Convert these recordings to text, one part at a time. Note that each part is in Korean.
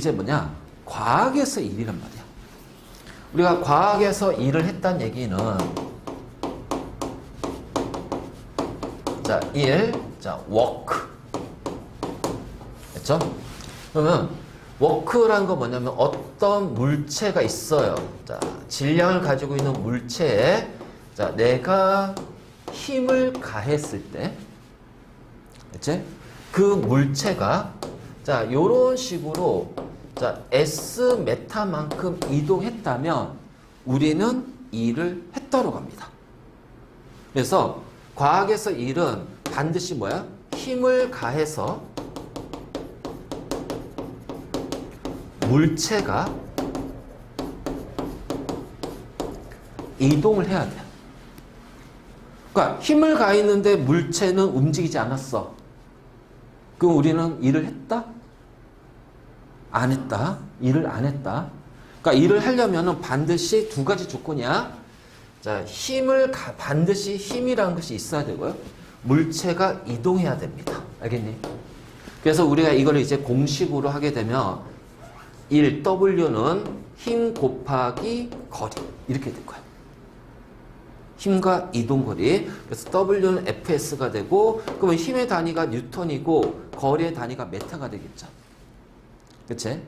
이제 뭐냐? 과학에서 일이란 말이야. 우리가 과학에서 일을 했다는 얘기는 자, 일, 자, work. 됐죠? 그러면 work라는 거 뭐냐면 어떤 물체가 있어요. 자, 질량을 가지고 있는 물체에 자, 내가 힘을 가했을 때 됐지? 그 물체가 자, 요런 식으로 자, S 메타만큼 이동했다면 우리는 일을 했다고 합니다. 그래서 과학에서 일은 반드시 뭐야? 힘을 가해서 물체가 이동을 해야 돼. 그러니까 힘을 가했는데 물체는 움직이지 않았어. 그럼 우리는 일을 했다? 안 했다. 일을 안 했다. 그러니까 일을 하려면 반드시 두 가지 조건이야. 자, 반드시 힘이라는 것이 있어야 되고요. 물체가 이동해야 됩니다. 알겠니? 그래서 우리가 이걸 이제 공식으로 하게 되면 1W는 힘 곱하기 거리. 이렇게 될 거야. 힘과 이동거리. 그래서 W는 FS가 되고, 그러면 힘의 단위가 뉴턴이고, 거리의 단위가 메타가 되겠죠. 그치?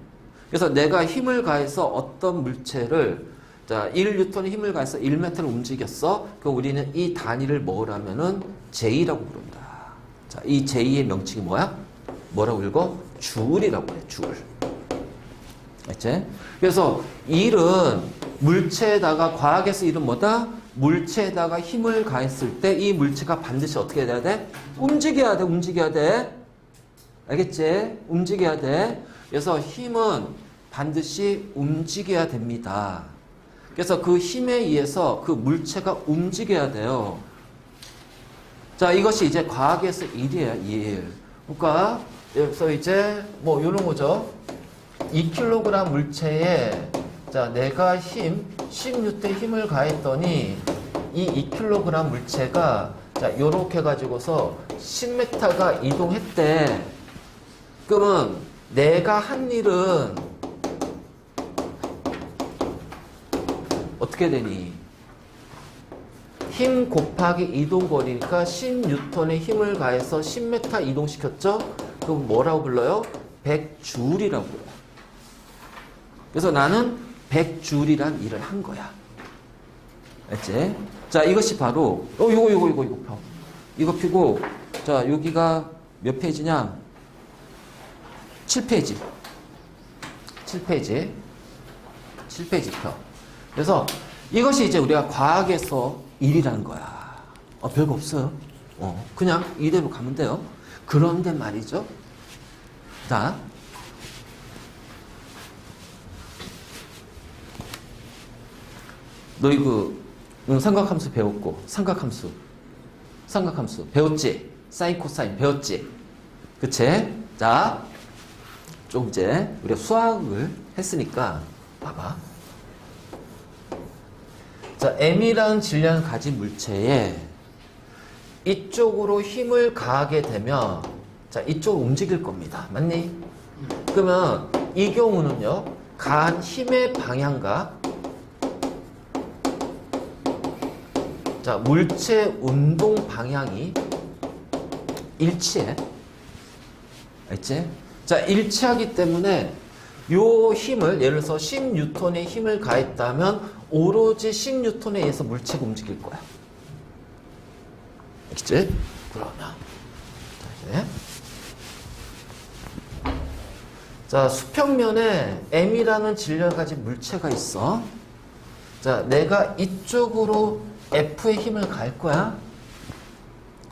그래서 내가 힘을 가해서 어떤 물체를, 자, 1뉴턴의 힘을 가해서 1m를 움직였어. 그럼 우리는 이 단위를 뭐라면은 J라고 부른다. 자, 이 J의 명칭이 뭐야? 뭐라고 읽어? 줄이라고 해, 줄. 그치? 그래서 일은 물체에다가, 과학에서 일은 뭐다? 물체에다가 힘을 가했을 때 이 물체가 반드시 어떻게 해야 돼? 움직여야 돼, 움직여야 돼. 알겠지? 움직여야 돼. 그래서 힘은 반드시 움직여야 됩니다. 그래서 그 힘에 의해서 그 물체가 움직여야 돼요. 자, 이것이 이제 과학에서 일이에요, 일. 그러니까, 그래서 이제 뭐 이런 거죠. 2kg 물체에 자, 내가 10N의 힘을 가했더니 이 2kg 물체가 자, 요렇게 해가지고서 10m가 이동했대. 그러면 내가 한 일은 어떻게 되니? 힘 곱하기 이동거리니까 10N의 힘을 가해서 10m 이동시켰죠? 그럼 뭐라고 불러요? 100줄이라고 불러요. 그래서 나는 100줄이란 일을 한 거야. 알지? 자, 이것이 바로, 이거 펴. 이거 피고, 자, 여기가 몇 페이지냐? 7페이지. 7페이지. 7페이지 펴. 그래서 이것이 이제 우리가 과학에서 일이라는 거야. 별거 없어요. 그냥 이대로 가면 돼요. 그런데 말이죠. 자, 너희 삼각함수 배웠고, 삼각함수 배웠지? 사인, 코사인 배웠지? 그치? 자, 좀 이제 우리가 수학을 했으니까 봐봐. 자, M이라는 질량을 가진 물체에 이쪽으로 힘을 가하게 되면 자, 이쪽으로 움직일 겁니다. 맞니? 그러면 이 경우는요, 가한 힘의 방향과 자, 물체 운동 방향이 일치해. 알지? 자, 일치하기 때문에 요 힘을, 예를 들어서 10N의 힘을 가했다면 오로지 10N에 의해서 물체가 움직일 거야. 알겠지? 그러면 자, 수평면에 M이라는 질량을 가진 물체가 있어. 자, 내가 이쪽으로 F의 힘을 가할 거야.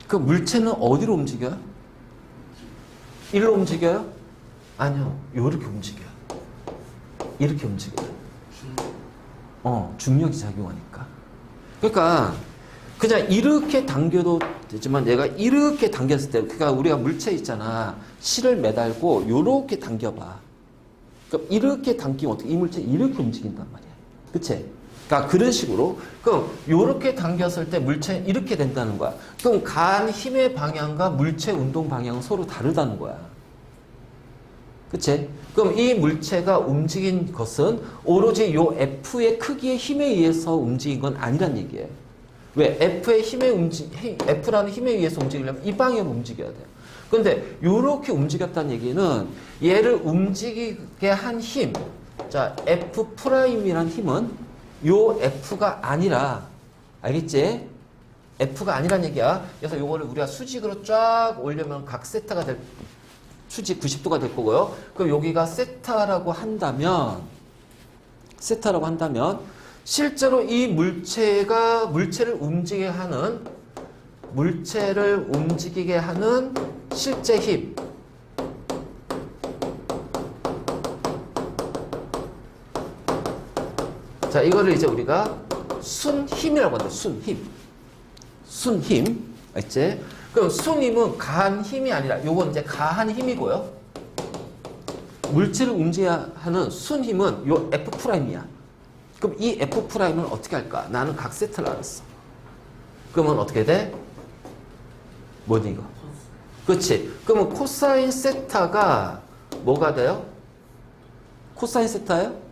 그 물체는 어디로 움직여요? 일로 움직여요? 아니요. 요렇게 움직여요. 이렇게 움직여요. 중력이 작용하니까. 그러니까 그냥 이렇게 당겨도 되지만 내가 이렇게 당겼을 때, 그러니까 우리가 물체 있잖아. 실을 매달고 요렇게 당겨봐. 그럼 이렇게 당기면 어떻게 이 물체 이렇게 움직인단 말이야. 그치? 그러니까 그런 식으로. 그럼 요렇게 당겼을 때 물체는 이렇게 된다는 거야. 그럼 가한 힘의 방향과 물체 운동 방향은 서로 다르다는 거야. 그치? 그럼 이 물체가 움직인 것은 오로지 요 F의 크기의 힘에 의해서 움직인 건 아니란 얘기예요. 왜? F라는 힘에 의해서 움직이려면 이 방향으로 움직여야 돼요. 근데 요렇게 움직였다는 얘기는 얘를 움직이게 한 힘, 자, F'이란 힘은 요 F가 아니라, 알겠지? F가 아니란 얘기야. 그래서 요거를 우리가 수직으로 쫙 올려면 각 세타가 수직 90도가 될 거고요. 그럼 여기가 세타라고 한다면, 실제로 이 물체를 움직이게 하는 실제 힘. 자, 이거를 이제 우리가 순힘이라고 한다. 순힘. 알지? 그럼 순힘은 가한 힘이 아니라, 요건 이제 가한 힘이고요. 물체를 움직이게 하는 순힘은 요 F'이야. 그럼 이 F'은 어떻게 할까? 나는 각 세트를 알았어. 그러면 어떻게 돼? 뭐니 이거? 그렇지. 그러면 코사인 세타가 뭐가 돼요? 코사인 세타예요?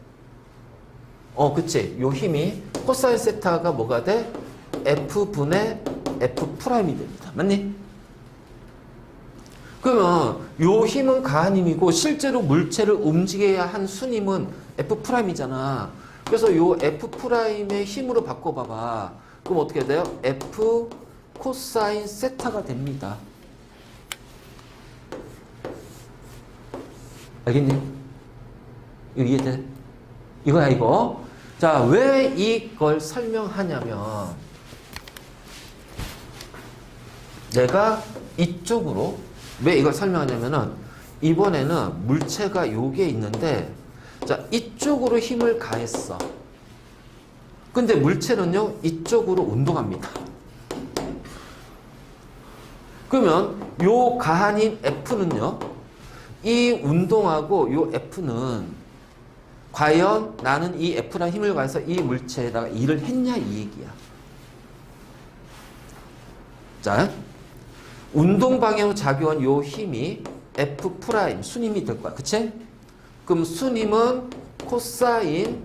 그치. 요 힘이 코사인 세타가 뭐가 돼? F분의 F'이 됩니다. 맞니? 그러면 요 힘은 가한 힘이고 실제로 물체를 움직여야 한 순힘은 F'이잖아. 그래서 요 F'의 힘으로 바꿔봐봐. 그럼 어떻게 돼요? F 코사인 세타가 됩니다. 알겠니? 이거 이해돼? 이거야 이거. 자, 왜 이걸 설명하냐면 내가 이쪽으로 왜 이걸 설명하냐면은 이번에는 물체가 요게 있는데 자, 이쪽으로 힘을 가했어. 근데 물체는요 이쪽으로 운동합니다. 그러면 요 가한 힘 F는요 이 운동하고 요 F는 과연 나는 이 F라는 힘을 가해서 이 물체에다가 일을 했냐 이 얘기야. 자, 운동 방향으로 작용한 요 힘이 F' 순힘이 될 거야. 그치? 그럼 순힘은 코사인,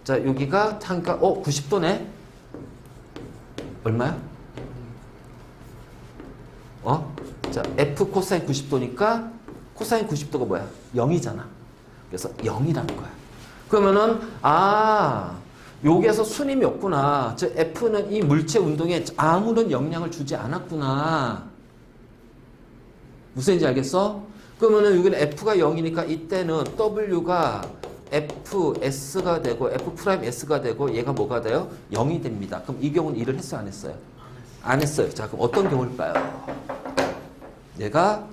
자, 여기가 잠깐 90도네. 얼마야? 자, F 코사인 90도니까 코사인 90도가 뭐야? 0이잖아. 그래서 0이라는 거야. 그러면은 여기에서 순힘이 없구나. 즉 F는 이 물체 운동에 아무런 영향을 주지 않았구나. 무슨 얘기인지 알겠어? 그러면은 여기는 F가 0이니까 이때는 W가 FS가 되고 F'S가 되고 얘가 뭐가 돼요? 0이 됩니다. 그럼 이 경우는 일을 했어요? 안 했어요? 안 했어요. 자, 그럼 어떤 경우일까요? 내가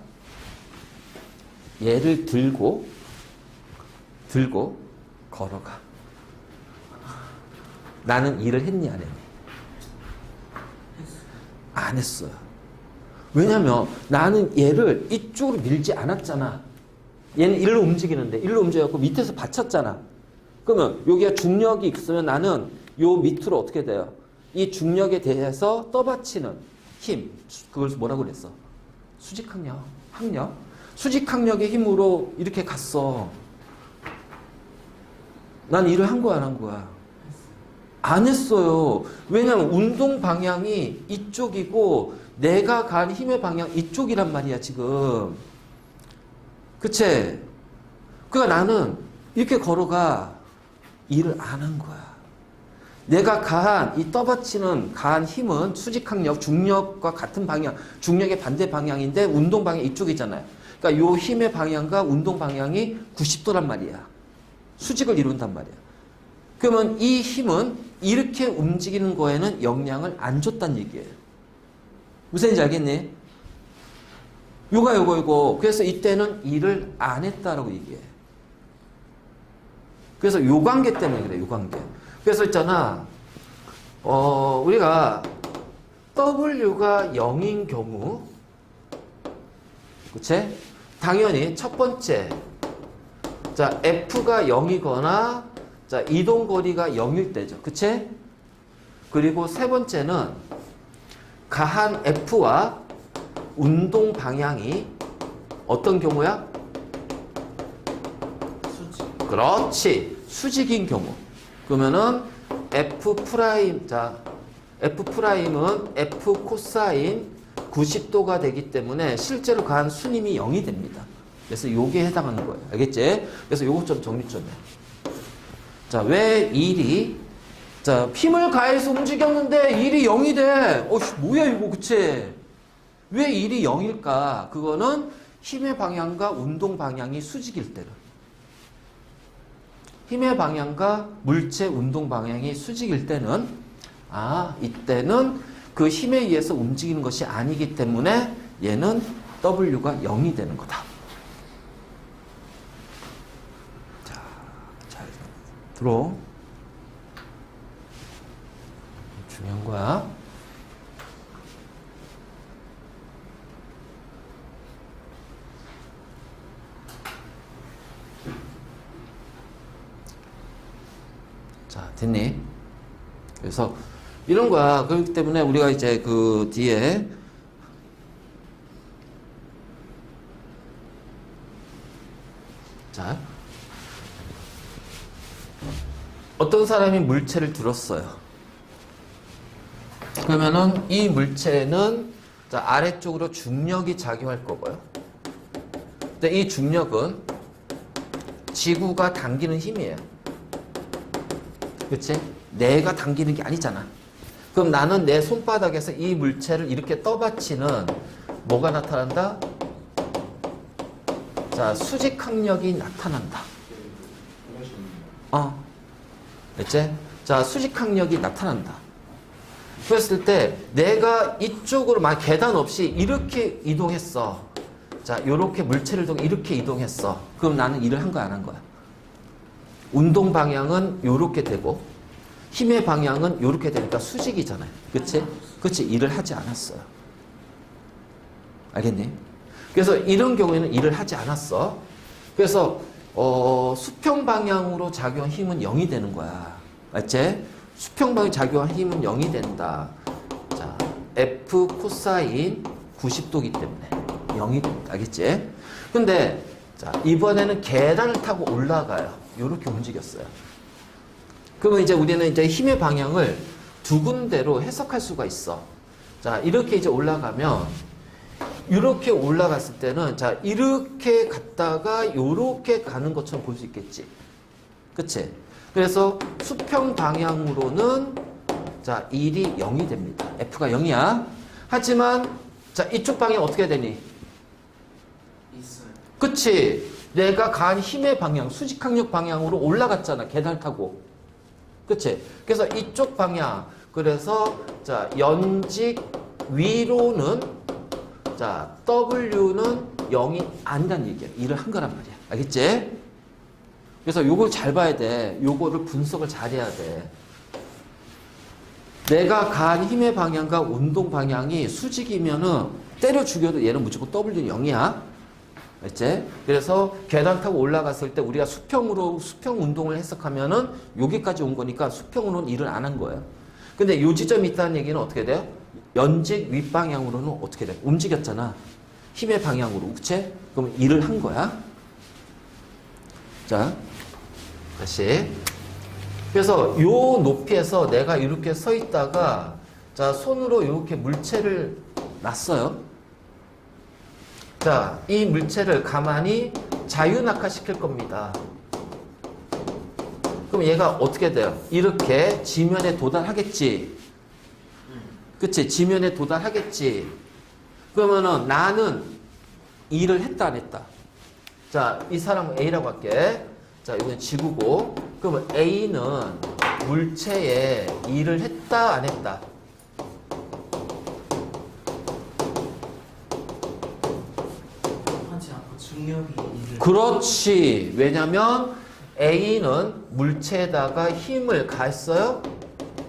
얘를 들고 걸어가. 나는 일을 했니 안 했니? 안 했어요. 왜냐면 나는 얘를 이쪽으로 밀지 않았잖아. 얘는 일로 움직이는데 일로 움직여갖고 밑에서 받쳤잖아. 그러면 여기가 중력이 있으면 나는 요 밑으로 어떻게 돼요? 이 중력에 대해서 떠받치는 힘, 그걸 뭐라고 그랬어? 수직항력, 수직항력의 힘으로 이렇게 갔어. 난 일을 한 거야, 안 한 거야? 안 했어요. 왜냐면 운동 방향이 이쪽이고 내가 간 힘의 방향 이쪽이란 말이야, 지금. 그치? 그러니까 나는 이렇게 걸어가 일을 안 한 거야. 내가 가한 이 떠받치는 가한 힘은 수직항력, 중력과 같은 방향, 중력의 반대 방향인데 운동 방향 이쪽이잖아요. 그러니까 요 힘의 방향과 운동 방향이 90도란 말이야. 수직을 이룬단 말이야. 그러면 이 힘은 이렇게 움직이는 거에는 영향을 안 줬단 얘기예요. 무슨 얘기인지 알겠니? 요거. 그래서 이때는 일을 안 했다라고 얘기해. 그래서 요 관계 때문에 그래, 요 관계. 그래서 있잖아, 우리가 W가 0인 경우, 그치? 당연히 첫 번째, 자, F가 0이거나, 자, 이동거리가 0일 때죠. 그치? 그리고 세 번째는 가한 F와 운동 방향이 어떤 경우야? 그렇지. 수직인 경우. 그러면은 F 프라임, 자, F 프라임은 F 코사인 90도가 되기 때문에 실제로 가한 순임이 0이 됩니다. 그래서 요게 해당하는 거예요. 알겠지? 그래서 요것 좀 정리 좀 해. 자, 왜 일이, 자, 힘을 가해서 움직였는데 일이 0이 돼. 뭐야, 이거, 그치? 왜 일이 0일까? 그거는 힘의 방향과 운동 방향이 수직일 때는. 힘의 방향과 물체 운동 방향이 수직일 때는, 이때는 그 힘에 의해서 움직이는 것이 아니기 때문에 얘는 W가 0이 되는 거다. 자, 잘 들어. 중요한 거야. 자, 됐니? 그래서 이런 거야. 그렇기 때문에 우리가 이제 그 뒤에 자, 어떤 사람이 물체를 들었어요. 그러면은 이 물체는 자, 아래쪽으로 중력이 작용할 거고요. 근데 이 중력은 지구가 당기는 힘이에요. 그치? 내가 당기는 게 아니잖아. 그럼 나는 내 손바닥에서 이 물체를 이렇게 떠받치는 뭐가 나타난다? 자, 수직항력이 나타난다. 그치? 자, 수직항력이 나타난다. 그랬을 때 내가 이쪽으로 막 계단 없이 이렇게 이동했어. 자, 요렇게 물체를 이렇게 이동했어. 그럼 나는 일을 한 거야, 안 한 거야? 운동 방향은 요렇게 되고 힘의 방향은 요렇게 되니까 수직이잖아요. 그치? 그치? 일을 하지 않았어요. 알겠니? 그래서 이런 경우에는 일을 하지 않았어. 그래서 수평 방향으로 작용한 힘은 0이 되는 거야. 맞지? 수평 방향 작용한 힘은 0이 된다. 자, F 코사인 90도기 때문에 0이 됩니다. 알겠지? 근데 자, 이번에는 계단을 타고 올라가요. 요렇게 움직였어요. 그러면 이제 우리는 이제 힘의 방향을 두 군데로 해석할 수가 있어. 자, 이렇게 이제 올라가면, 이렇게 올라갔을 때는, 자, 이렇게 갔다가 요렇게 가는 것처럼 볼 수 있겠지. 그치? 그래서 수평 방향으로는, 자, 1이 0이 됩니다. F가 0이야. 하지만, 자, 이쪽 방향 어떻게 되니? 있어요. 그치? 내가 가한 힘의 방향, 수직항력 방향으로 올라갔잖아. 계단 타고. 그치? 그래서 이쪽 방향. 그래서, 자, 연직 위로는, 자, W는 0이 아니란 얘기야. 일을 한 거란 말이야. 알겠지? 그래서 요걸 잘 봐야 돼. 요거를 분석을 잘 해야 돼. 내가 가한 힘의 방향과 운동 방향이 수직이면은 때려 죽여도 얘는 무조건 W는 0이야. 알지? 그래서 계단 타고 올라갔을 때 우리가 수평으로 수평 운동을 해석하면은 여기까지 온 거니까 수평으로는 일을 안 한 거예요. 근데 요 지점이 있다는 얘기는 어떻게 돼요? 연직 윗방향으로는 어떻게 돼? 움직였잖아. 힘의 방향으로. 그치? 그럼 일을 한 거야. 자, 다시. 그래서 요 높이에서 내가 이렇게 서 있다가 자, 손으로 이렇게 물체를 놨어요. 자, 이 물체를 가만히 자유낙하시킬 겁니다. 그럼 얘가 어떻게 돼요? 이렇게 지면에 도달하겠지. 그치? 지면에 도달하겠지. 그러면은 나는 일을 했다, 안 했다? 자, 이 사람은 A라고 할게. 자, 이건 지구고. 그러면 A는 물체에 일을 했다, 안 했다? 중력이 일을. 그렇지. 왜냐면 A는 물체에다가 힘을 가했어요?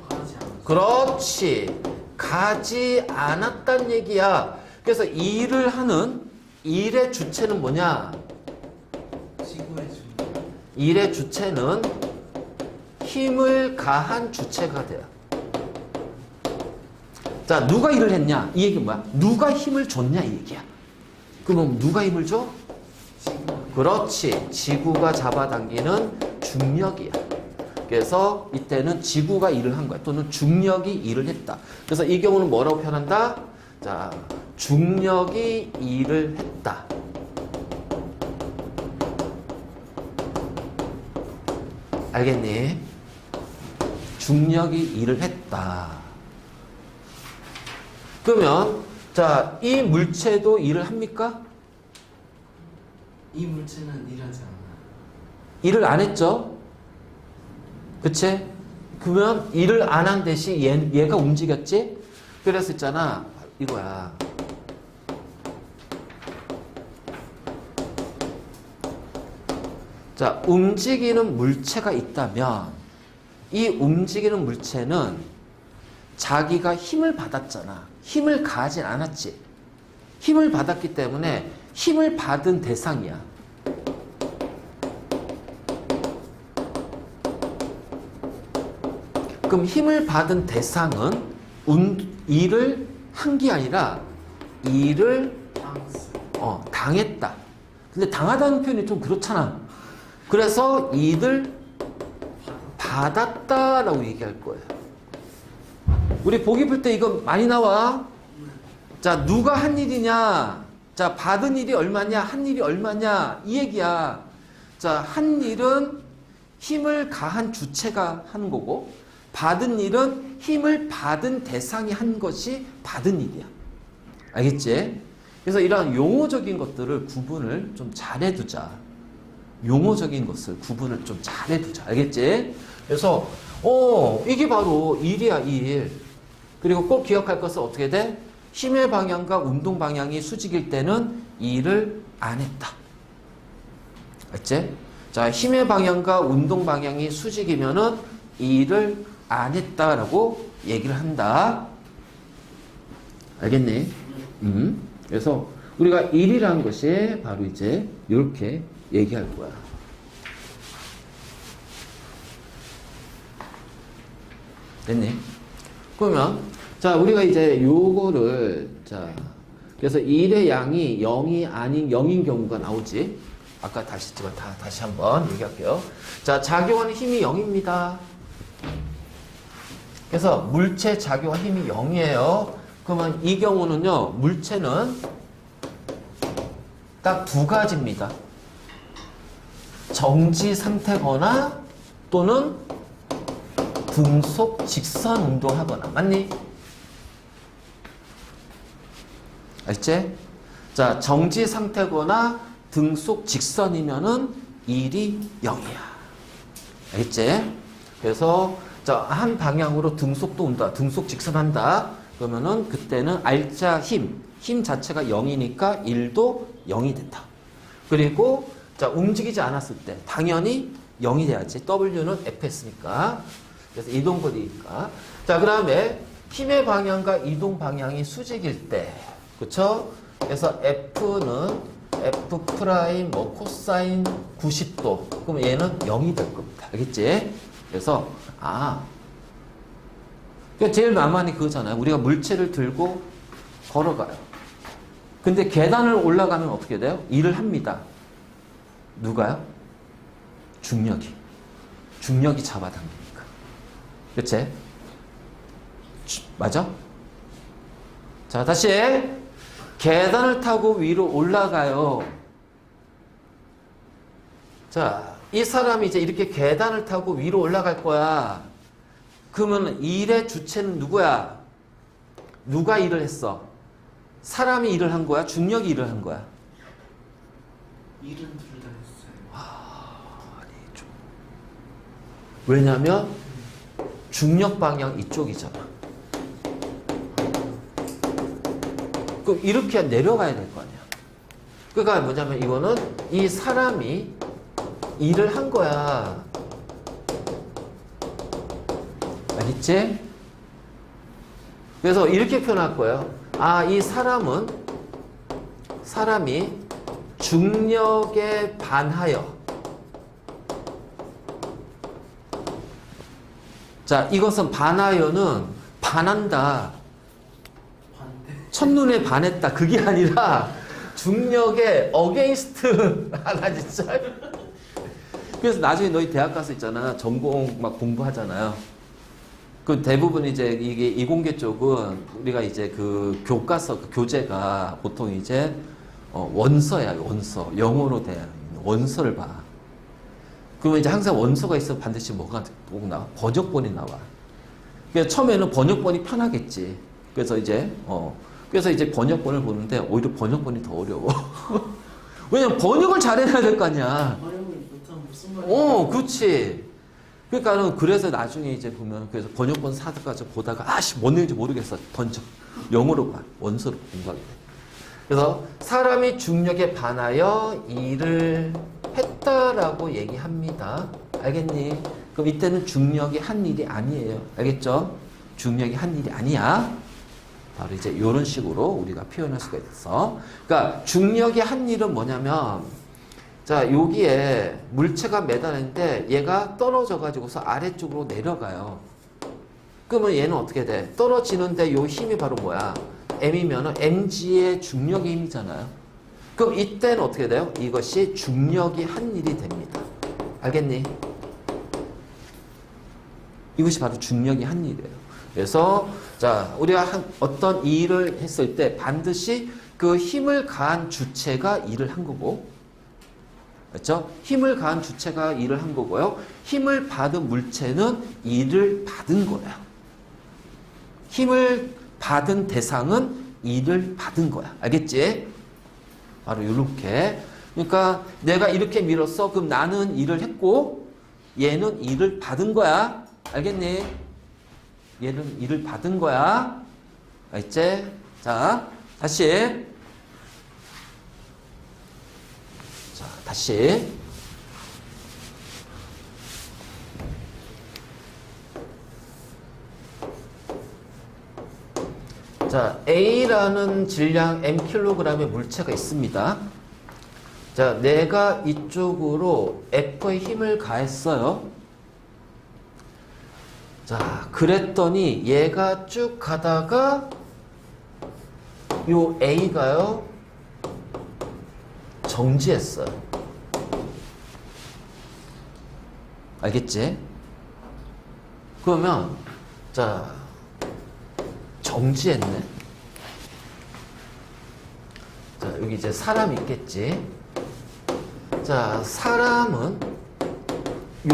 하지 않았어요. 그렇지. 가지 않았단 얘기야. 그래서 일을 하는 일의 주체는 뭐냐? 지구의 중력. 일의 주체는 힘을 가한 주체가 돼요. 자, 누가 일을 했냐? 이 얘기는 뭐야? 누가 힘을 줬냐? 이 얘기야. 그럼 누가 힘을 줘? 지구가 그렇지. 지구가 잡아당기는 중력이야. 그래서 이때는 지구가 일을 한 거야. 또는 중력이 일을 했다. 그래서 이 경우는 뭐라고 표현한다? 자, 중력이 일을 했다. 알겠니? 중력이 일을 했다. 그러면 자, 이 물체도 일을 합니까? 이 물체는 일하지 않아요. 일을 안 했죠? 그치? 그러면 일을 안 한 대신 얘가 움직였지? 그래서 있잖아. 이거야. 자, 움직이는 물체가 있다면 이 움직이는 물체는 자기가 힘을 받았잖아. 힘을 가하진 않았지. 힘을 받았기 때문에 힘을 받은 대상이야. 그럼 힘을 받은 대상은 일을 한 게 아니라 일을 당했어요. 당했다. 근데 당하다는 표현이 좀 그렇잖아. 그래서 일을 받았다라고 얘기할 거예요. 우리 보기 풀 때 이거 많이 나와. 자, 누가 한 일이냐? 자, 받은 일이 얼마냐? 한 일이 얼마냐? 이 얘기야. 자, 한 일은 힘을 가한 주체가 하는 거고, 받은 일은 힘을 받은 대상이 한 것이 받은 일이야. 알겠지? 그래서 이런 용어적인 것들을 구분을 좀 잘해두자. 용어적인 것을 구분을 좀 잘해두자. 알겠지? 그래서 이게 바로 일이야, 일. 그리고 꼭 기억할 것은 어떻게 돼? 힘의 방향과 운동 방향이 수직일 때는 일을 안 했다. 알지? 자, 힘의 방향과 운동 방향이 수직이면은 일을 안 했다라고 얘기를 한다. 알겠니? 그래서 우리가 일이라는 것이 바로 이제 이렇게 얘기할 거야. 됐니? 그러면 자, 우리가 이제 요거를 자, 그래서 1의 양이 0이 아닌 0인 경우가 나오지. 아까 다시 했지만 다시 한번 얘기할게요. 자, 작용하는 힘이 0입니다. 그래서 물체 작용 힘이 0이에요. 그러면 이 경우는요, 물체는 딱 두 가지입니다. 정지 상태거나 또는 등속 직선 운동하거나. 맞니? 알지? 자, 정지 상태거나 등속 직선이면은 일이 0이야. 알겠지? 그래서 자, 한 방향으로 등속도 온다. 등속 직선한다. 그러면은 그때는 알자 힘 자체가 0이니까 1도 0이 된다. 그리고 자, 움직이지 않았을 때 당연히 0이 돼야지. W는 Fs니까. 그래서 이동거리니까. 자, 그 다음에 힘의 방향과 이동 방향이 수직일 때. 그쵸? 그래서 F는 F 프라임 뭐 코사인 90도. 그럼 얘는 0이 될 겁니다. 알겠지? 그래서 그러니까 제일 만만히 그거잖아요. 우리가 물체를 들고 걸어가요. 근데 계단을 올라가면 어떻게 돼요? 일을 합니다. 누가요? 중력이 잡아당기니까. 그치? 맞아? 자, 다시 계단을 타고 위로 올라가요. 자, 이 사람이 이제 이렇게 계단을 타고 위로 올라갈 거야. 그러면 일의 주체는 누구야? 누가 일을 했어? 사람이 일을 한 거야? 중력이 일을 한 거야? 일은 둘 다 했어요. 아니죠. 왜냐면 중력 방향 이쪽이잖아. 그럼 이렇게 내려가야 될 거 아니야. 그러니까 뭐냐면 이거는 이 사람이 일을 한 거야. 알겠지? 그래서 이렇게 표현할 거예요. 이 사람이 중력에 반하여. 자, 이것은 반하여는 반한다. 반대. 첫눈에 반했다. 그게 아니라 중력의 어게인스트 하나 진짜. 그래서 나중에 너희 대학 가서 있잖아. 전공 막 공부하잖아요. 그 대부분 이제 이게 이공계 쪽은 우리가 이제 그 교과서, 그 교재가 보통 이제 원서야, 원서. 영어로 된 원서를 봐. 그러면 이제 항상 원서가 있어 반드시 뭐가 꼭 나와? 번역본이 나와. 그래서 처음에는 번역본이 편하겠지. 그래서 이제 번역본을 보는데 오히려 번역본이 더 어려워. 왜냐면 번역을 잘해야 될 거 아니야. 번역을 못하면 무슨 말이야? 그렇지. 그러니까는 그래서 나중에 이제 보면 그래서 번역본 사드까지 보다가 아씨 뭔 내용인지 모르겠어 던져 영어로 봐 원서로 공부하게 돼. 그래서 사람이 중력에 반하여 일을 했다라고 얘기합니다. 알겠니? 그럼 이때는 중력이 한 일이 아니에요. 알겠죠? 중력이 한 일이 아니야. 바로 이제 이런 식으로 우리가 표현할 수가 있어. 그러니까 중력이 한 일은 뭐냐면 자, 여기에 물체가 매달리는데 얘가 떨어져 가지고서 아래쪽으로 내려가요. 그러면 얘는 어떻게 돼? 떨어지는데 요 힘이 바로 뭐야? M이면은 mg의 중력의 힘이잖아요. 그럼 이때는 어떻게 돼요? 이것이 중력이 한 일이 됩니다. 알겠니? 이것이 바로 중력이 한 일이에요. 그래서 자, 우리가 어떤 일을 했을 때 반드시 그 힘을 가한 주체가 일을 한 거고 그렇죠? 힘을 가한 주체가 일을 한 거고요. 힘을 받은 물체는 일을 받은 거예요. 힘을 받은 대상은 일을 받은 거야. 알겠지? 바로 이렇게. 그러니까 내가 이렇게 밀었어. 그럼 나는 일을 했고 얘는 일을 받은 거야. 알겠니? 얘는 일을 받은 거야. 알겠지? 자, 다시. 다시 자 A라는 질량 mkg의 물체가 있습니다. 자 내가 이쪽으로 F의 힘을 가했어요. 자 그랬더니 얘가 쭉 가다가 요 A가요 정지했어요. 알겠지? 그러면 자 정지했네. 자 여기 이제 사람이 있겠지. 자 사람은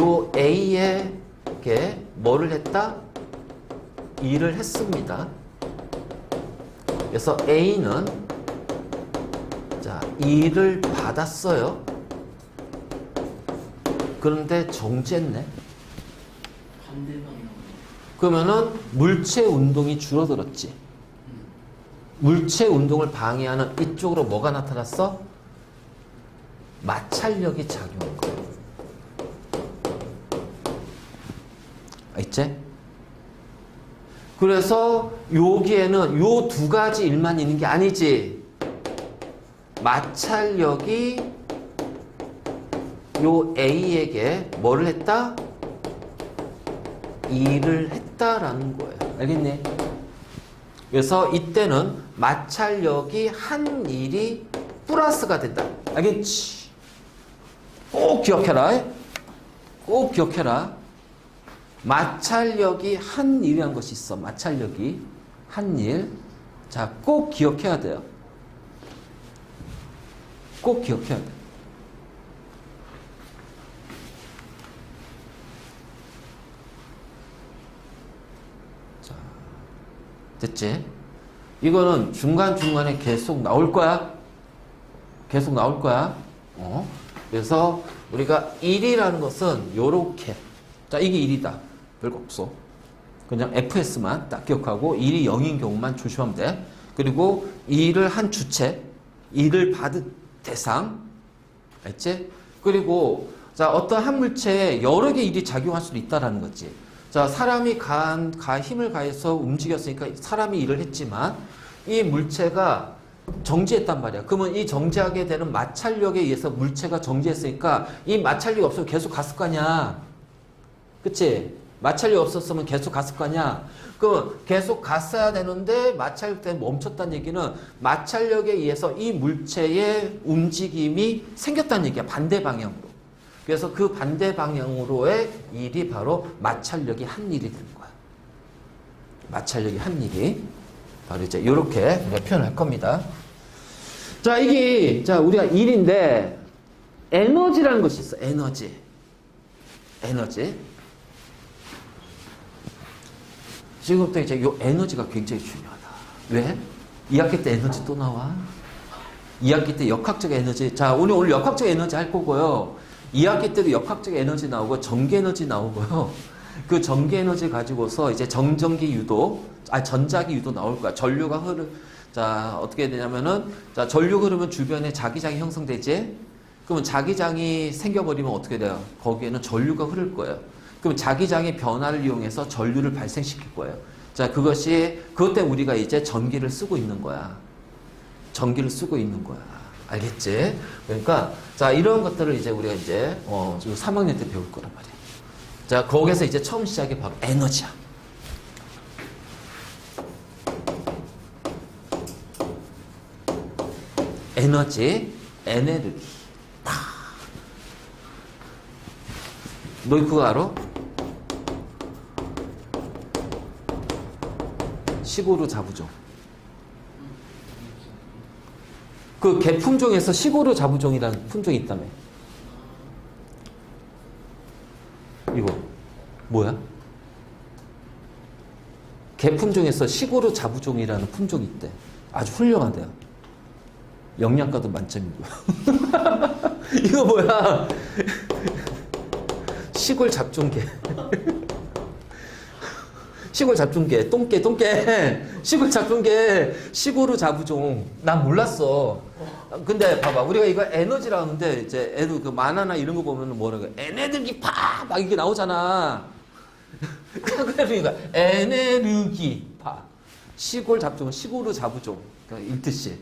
요 A에게 뭐를 했다? 일을 했습니다. 그래서 A는 자 일을 받았어요. 그런데 정지했네. 반대 방향. 그러면은 물체 운동이 줄어들었지. 물체 운동을 방해하는 이쪽으로 뭐가 나타났어? 마찰력이 작용한 거예요. 알겠지? 그래서 여기에는 요 두 가지 일만 있는 게 아니지. 마찰력이 요 A에게 뭐를 했다? 일을 했다라는 거예요. 알겠니? 그래서 이때는 마찰력이 한 일이 플러스가 된다. 알겠지? 꼭 기억해라. 꼭 기억해라. 마찰력이 한 일이라는 것이 있어. 마찰력이 한 일. 자, 꼭 기억해야 돼요. 꼭 기억해야 돼. 됐지? 이거는 중간중간에 계속 나올 거야. 계속 나올 거야. 그래서 우리가 1이라는 것은 요렇게. 자, 이게 1이다. 별거 없어. 그냥 FS만 딱 기억하고 1이 0인 경우만 조심하면 돼. 그리고 1을 한 주체, 1을 받은 대상. 알지? 그리고 자, 어떤 한 물체에 여러 개 일이 작용할 수도 있다라는 거지. 자, 사람이 힘을 가해서 움직였으니까 사람이 일을 했지만 이 물체가 정지했단 말이야. 그러면 이 정지하게 되는 마찰력에 의해서 물체가 정지했으니까 이 마찰력이 없으면 계속 갔을 거 아니야. 그치? 마찰력이 없었으면 계속 갔을 거 아니야. 그 계속 갔어야 되는데 마찰력 때문에 멈췄다는 얘기는 마찰력에 의해서 이 물체의 움직임이 생겼다는 얘기야. 반대 방향으로. 그래서 그 반대 방향으로의 일이 바로 마찰력이 한 일이 되는 거야. 마찰력이 한 일이 바로 이제 이렇게 표현할 겁니다. 자, 이게 자 우리가 일인데 에너지라는 것이 있어. 에너지. 지금부터 이제 이 에너지가 굉장히 중요하다. 왜? 2학기 때 에너지 또 나와. 2학기 때 역학적 에너지. 자, 오늘 역학적 에너지 할 거고요. 2학기 때도 역학적 에너지 나오고 전기 에너지 나오고요. 그 전기 에너지 가지고서 이제 정전기 유도, 전자기 유도 나올 거야. 전류가 자, 어떻게 되냐면은, 자, 전류가 흐르면 주변에 자기장이 형성되지? 그러면 자기장이 생겨버리면 어떻게 돼요? 거기에는 전류가 흐를 거예요. 그럼 자기장의 변화를 이용해서 전류를 발생시킬 거예요. 자, 그것 때문에 우리가 이제 전기를 쓰고 있는 거야. 전기를 쓰고 있는 거야. 알겠지? 그러니까, 자, 이런 것들을 이제 우리가 이제, 3학년 때 배울 거란 말이야. 자, 거기서 이제 처음 시작이 바로 에너지야. 에너지, 에네르기. 너 그거 알아? 시고르 자부종. 그 개품종에서 시고르 자부종이라는 품종이 있다며. 이거 뭐야? 개품종에서 시고르 자부종이라는 품종이 있대. 아주 훌륭하대요. 영양가도 만점이고. 이거 뭐야? 시골 잡종개. 시골 잡종개. 똥개. 시골 잡종개. 시골우 자부종. 난 몰랐어. 근데 봐봐. 우리가 이거 에너지라 하는데, 이제 애들 그 만화나 이런 거 보면 뭐라고 해. 에네르기파! 막 이게 나오잖아. 그러니까, 에네르기파. 시골 잡종은 시골우 자부종. 그러니까 읽듯이.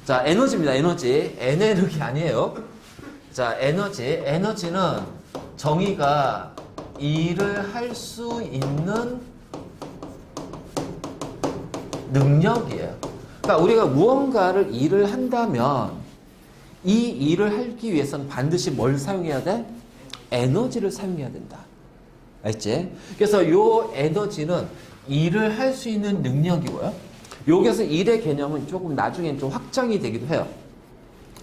자, 에너지입니다. 에너지. 에네르기 아니에요. 자, 에너지는 정의가 일을 할 수 있는 능력이에요. 그러니까 우리가 무언가를 일을 한다면 이 일을 하기 위해서는 반드시 뭘 사용해야 돼? 에너지를 사용해야 된다. 알지? 그래서 이 에너지는 일을 할 수 있는 능력이고요. 여기서 일의 개념은 조금 나중에 좀 확장이 되기도 해요.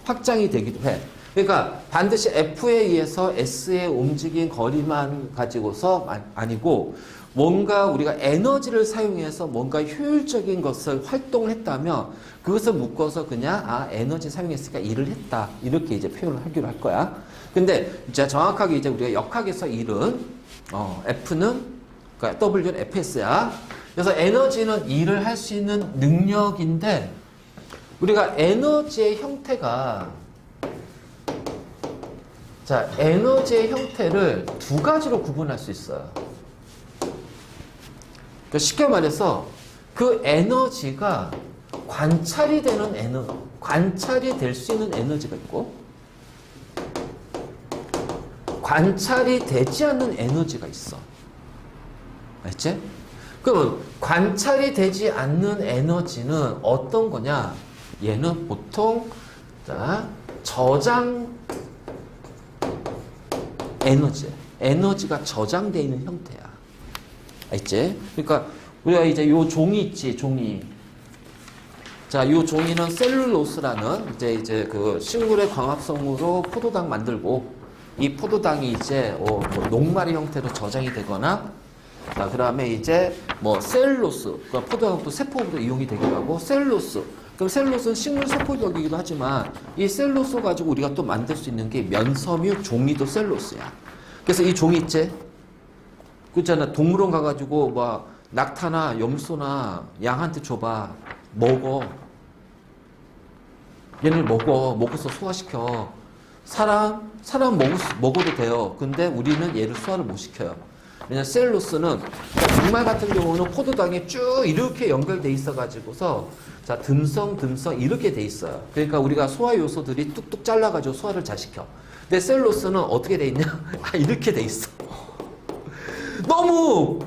확장이 되기도 해. 그러니까 반드시 F에 의해서 S의 움직인 거리만 가지고서 아니고 뭔가 우리가 에너지를 사용해서 뭔가 효율적인 것을 활동을 했다면 그것을 묶어서 그냥 에너지 사용했으니까 일을 했다. 이렇게 이제 표현을 하기로 할 거야. 근데 이제 정확하게 이제 우리가 역학에서 일은 F는 그러니까 W는 FS야. 그래서 에너지는 일을 할 수 있는 능력인데 우리가 에너지의 형태가 자, 에너지의 형태를 두 가지로 구분할 수 있어요. 그러니까 쉽게 말해서 그 에너지가 관찰이 될 수 있는 에너지가 있고 관찰이 되지 않는 에너지가 있어. 알지? 그러면 관찰이 되지 않는 에너지는 어떤 거냐? 얘는 보통 자, 저장 에너지가 저장되어 있는 형태야. 알지? 그러니까 우리가 이제 요 종이 있지, 종이. 자, 요 종이는 셀룰로스라는 이제 그 식물의 광합성으로 포도당 만들고 이 포도당이 이제 뭐 녹말의 형태로 저장이 되거나 자, 그다음에 이제 뭐 셀룰로스, 그러니까 포도당도 세포로 이용이 되기도 하고 셀룰로스. 그럼 셀룰로스는 식물 세포적이기도 하지만 이 셀룰로스 가지고 우리가 또 만들 수 있는 게 면섬유, 종이도 셀룰로스야. 그래서 이 종이 있지? 그렇잖아. 동물원 가가지고 막 낙타나 염소나 양한테 줘봐. 먹어. 얘를 먹어서 소화시켜. 사람 먹어도 돼요. 근데 우리는 얘를 소화를 못 시켜요. 왜냐면 셀룰로스는 녹말 같은 경우는 포도당에 쭉 이렇게 연결돼 있어가지고서 자 듬성 이렇게 돼 있어요. 그러니까 우리가 소화 요소들이 뚝뚝 잘라가지고 소화를 잘 시켜. 근데 셀룰로스는 어떻게 돼 있냐? 이렇게 돼 있어. 너무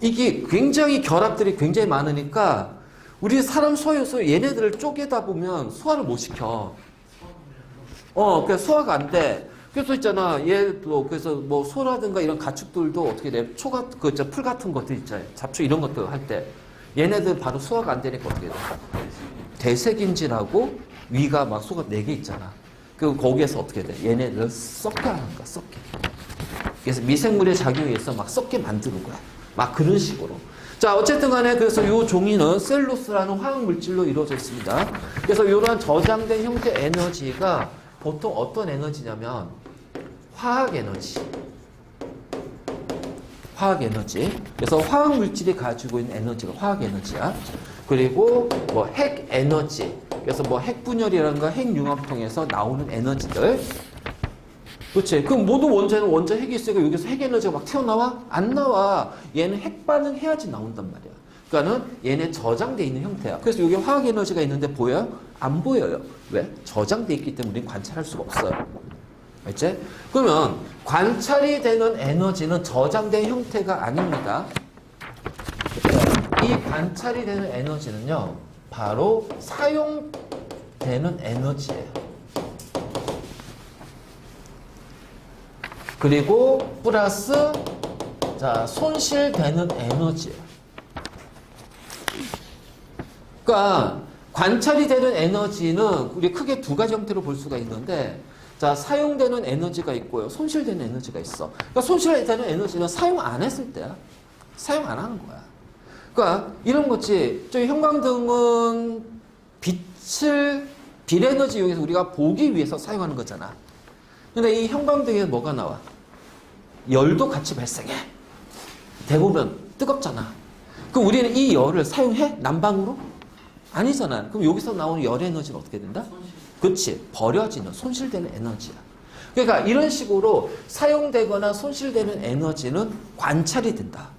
이게 굉장히 결합들이 굉장히 많으니까 우리 사람 소화에서 얘네들을 쪼개다 보면 소화를 못 시켜. 그래서 소화가 안 돼. 그래서 있잖아. 얘도 그래서 뭐 소라든가 이런 가축들도 어떻게 돼? 풀 같은 것들 있잖아요. 잡초 이런 것들 할 때 얘네들 바로 소화가 안 되니까 어떻게 돼? 대색인질하고 위가 막 소가 4개 있잖아. 그 거기에서 어떻게 돼? 얘네들을 썩게 하는 거야. 썩게. 그래서 미생물의 작용에 의해서 막 썩게 만드는 거야. 막 그런 식으로. 자, 어쨌든 간에 그래서 요 종이는 셀룰로스라는 화학 물질로 이루어져 있습니다. 그래서 이러한 저장된 형태 에너지가 보통 어떤 에너지냐면 화학 에너지. 화학 에너지. 그래서 화학 물질이 가지고 있는 에너지가 화학 에너지야. 그리고 뭐 핵 에너지. 그래서 뭐 핵분열이라든가 핵융합 통해서 나오는 에너지들. 그렇지. 그럼 모든 원자는 원자 핵이 있으니까 여기서 핵 에너지가 막 튀어나와? 안 나와. 얘는 핵 반응해야지 나온단 말이야. 그러니까는 얘네 저장돼 있는 형태야. 그래서 여기 화학 에너지가 있는데 보여요? 안 보여요. 왜? 저장돼 있기 때문에 우리는 관찰할 수가 없어요. 알지? 그러면 관찰이 되는 에너지는 저장된 형태가 아닙니다. 이 관찰이 되는 에너지는요, 바로 사용되는 에너지예요. 그리고 플러스 자, 손실되는 에너지예요. 그러니까 관찰이 되는 에너지는 우리 크게 두 가지 형태로 볼 수가 있는데, 자, 사용되는 에너지가 있고요, 손실되는 에너지가 있어. 그러니까 손실되는 에너지는 사용 안 했을 때야. 사용 안 하는 거야. 그러니까 이런 거지. 저희 형광등은 빛을 빛에너지 이용해서 우리가 보기 위해서 사용하는 거잖아. 근데 이 형광등에 뭐가 나와? 열도 같이 발생해. 대부분 뜨겁잖아. 그럼 우리는 이 열을 사용해? 난방으로? 아니잖아. 그럼 여기서 나오는 열 에너지는 어떻게 된다? 그렇지. 버려지는, 손실되는 에너지야. 그러니까 이런 식으로 사용되거나 손실되는 에너지는 관찰이 된다.